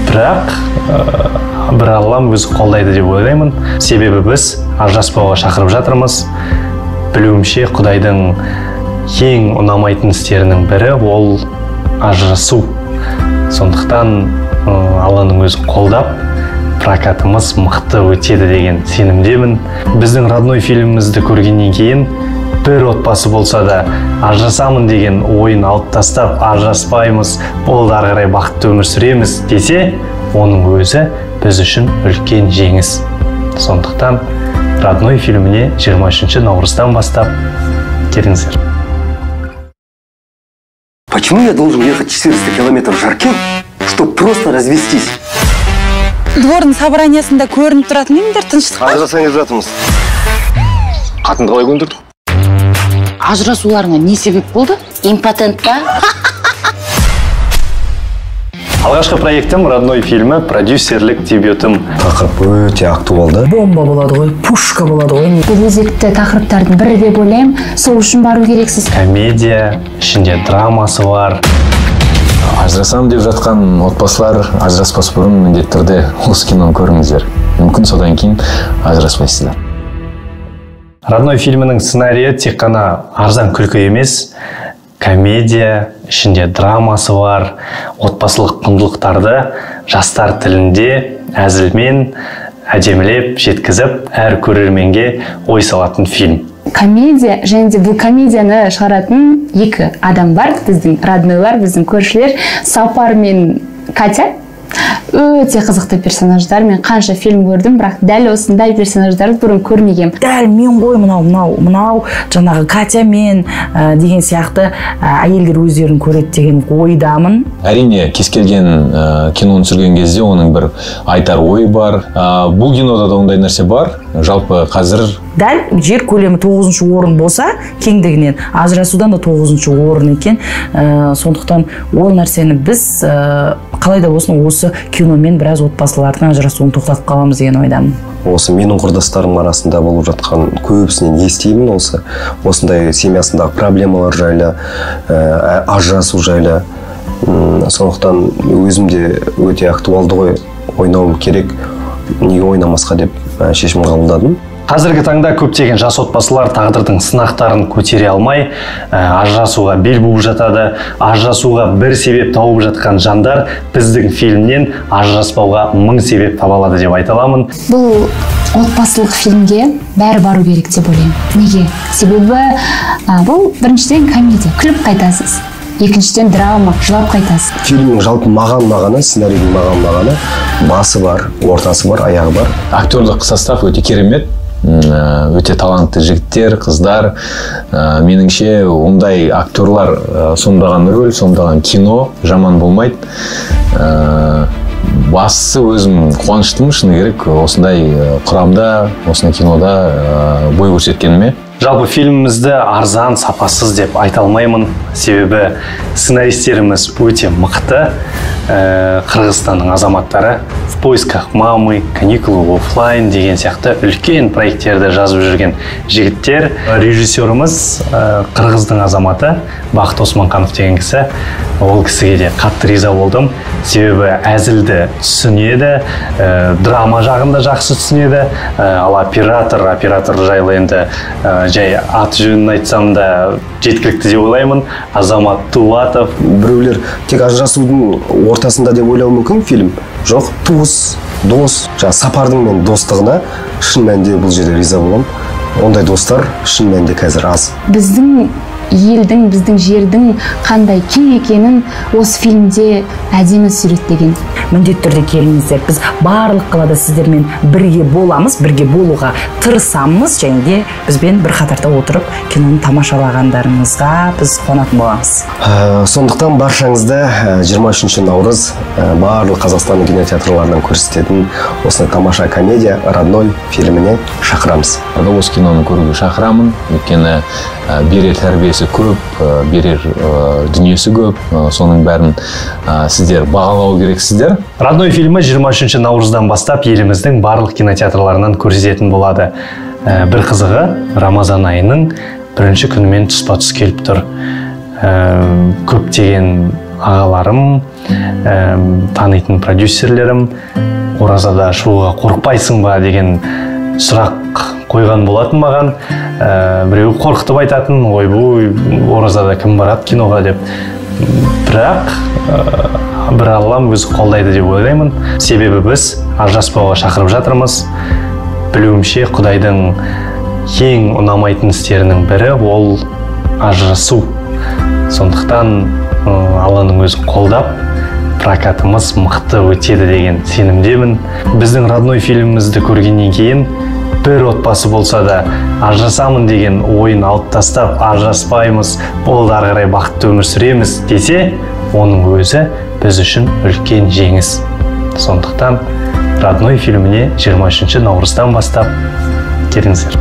Бірақ бір Аллам өзі қолдайды деп ойлаймын. Себебі біз ажыраспауға шақырып жатырмыз. Білуімше Құдайдың ең ұнамайтын істерінің бірі ол ажырасу. Сондықтан Алланың өзі қолдап, прокатымыз мықты өтеді деген сенімдемін. Біздің родной фильмімізді көргеннен кейін бір отбасы болса да ажырасамын деген ойын алып тастап, ажыраспаймыз, болды ары қарай бақытты өмір сүреміз десе, оның өзі біз үшін үлкен жеңіс. Сондықтан родной фильміне 23 наурыздан бастап келіңіздер. Почему я должен ехать 400 километров в Жаркент, чтобы просто развестись? Двордың собраниясында көрініп тұратын емдер тыныштық па? Ажырасаңыз жатырмыз. Қатынды қалай көндірдік? Ажырасуларыңа не себеп болды? Импотент па? Алғашқы проектім родной фильмі, продюсерлік дебютым. Тақырып өте актуалды. Бомба болады ғой, пушка болады ғой. Бұл өзекті тақырыптардың бірі деп ойлаймын, сол үшін бару керексіз. Комедия, ішінде драмасы бар. Ажырасам деп жатқан отбасылар ажыраспас бұрын міндетті түрде осы киноны көріңіздер. Мүмкін содан кейін ажыраспайсыздар. Родной фильмінің сценарийі тек қана арзан күлкі емес, комедия, ішінде драмасы бар, отбасылық құндылықтарды жастар тілінде әзілмен әдемілеп жеткізіп, әр көрерменге ой салатын фильм. Комедия, және де бұл комедияны шығаратын екі адам бар, біздің роднойлар, біздің көршілер, Сапар мен Катя. Өте қызықты персонаждар. Мен қанша фильм көрдім, бірақ дәл осындай персонаждарды бұрын көрмегем. Дәл мен ғой мынау жаңағы Катя мен деген сияқты әйелдер өздерін көреді деген ойдамын. Әрине, кез келген киноны түсірген кезде оның бір айтар ой бар. Бұл кинода да ондай нәрсе бар. Жалпы қазір дәл жер көлемі 9-шы орын болса, кеңдігінен ажырасудан да 9-шы орын екен. Сондықтан ол нәрсені біз қалай да болсын осы киномен біраз отбасылардың ажырасуын тоқтатып қаламыз деген ойдамын. Осы менің құрдастарым арасында болып жатқан көбісінен естимін осындай семьясындағы проблемалар жайлы, ажырасу жайлы. Сондықтан өзімде өте актуалды ғой, ойнауым керек, неге ойнамасқа деп шешім қабылдадым. Қазіргі таңда көптеген жас отбасылар тағдырдың сынақтарын көтере алмай, ажырасуға бел буып жатады. Ажырасуға бір себеп тауып жатқан жандар біздің фильмнен ажыраспауға 1000 себеп таба алады деп айта аламын. Бұл отбасылық фильмге бәрі бару керек деп ойлаймын. Неге? Себебі бұл біріншіден комедия, күліп қайтасыз. Екіншіден драма, жылап қайтасыз. Фильмнің жалпы мағаны, сценарийдің мағаны, басы бар, ортасы бар, аяғы бар. Актерлік состав өте керемет. Өте талантты жігіттер, қыздар. Меніңше ондай актерлар сомдаған рөл, сомдаған кино жаман болмайды. Бастысы өзім қуаныштымын, шыны керек, осындай құрамда, осындай кинода бой көрсеткеніме. Жалпы фильмімізді арзан, сапасыз деп айта алмаймын, себебі сценаристеріміз өте мықты. Қырғызстанның азаматтары «В поисках мамы», «Каникулы офлайн» деген сияқты үлкен проекттерді жазып жүрген жігіттер. Режиссеріміз қырғыздың азаматы Бақыт Османқанов деген кісі. Ол кісіге де қатты риза болдым, себебі әзілді түсінеді, драма жағында жақсы түсінеді. Ал оператор жайлы енді жай аты жөнін айтсам да жеткілікті деп ойлаймын. Азамат Тулатов. Біреулер тек ажырасудың ортасында деп ойлауы мүмкін фильм. Жоқ, туыс, дос, Сапардың мен достығына шын мәнінде бұл жерде риза боламын. Ондай достар шын мәнінде қазір аз. Біздің елдің, біздің жердің қандай кең екенін осы фильмде әдемі суреттеген. Міндетті түрде келіңіздер. Біз барлық қалада сіздермен бірге боламыз, бірге болуға тырысамыз, және де бізбен бір қатарда отырып киноны тамашалағандарыңызға біз қуанатын боламыз. Сондықтан баршаңызды 23 наурыз барлық Қазақстанның кинотеатрларынан көрсететін осындай тамаша комедия «Родной» фильміне шақырамыз. Осы киноны көруге шақырамын, өйткені берер тәрбиесі көп, берер дүниесі көп, соның бәрін сіздер бағалау керексіздер. «Родной» фильмі 23 наурыздан бастап еліміздің барлық кинотеатрларынан көрсететін болады. Бір қызығы, Рамазан айының 1-ші күнімен тұспа-тұс келіп тұр. Көптеген ағаларым, танитын продюсерлерім оразада шығуға қорықпайсың ба деген сұрақ қойған болатын маған. біреу қорқытып айтатын, ойбой оразада кім барады киноға деп. Бірақ бір Аллам өзі қолдайды деп ойлаймын. Себебі біз ажыраспауға шақырып жатырмыз. Білуімше Құдайдың ең ұнамайтын істерінің бірі ол ажырасу. Сондықтан Алланың өзі қолдап, прокатымыз мықты өтеді деген сенімдемін. Біздің родной фильмімізді көргеннен кейін бір отбасы болса да ажырасамын деген ойын алып тастап, ажыраспаймыз, болды ары қарай бақытты өмір сүреміз десе, оның өзі біз үшін үлкен жеңіс. Сондықтан родной фильміне 23 наурыздан бастап келіңіздер.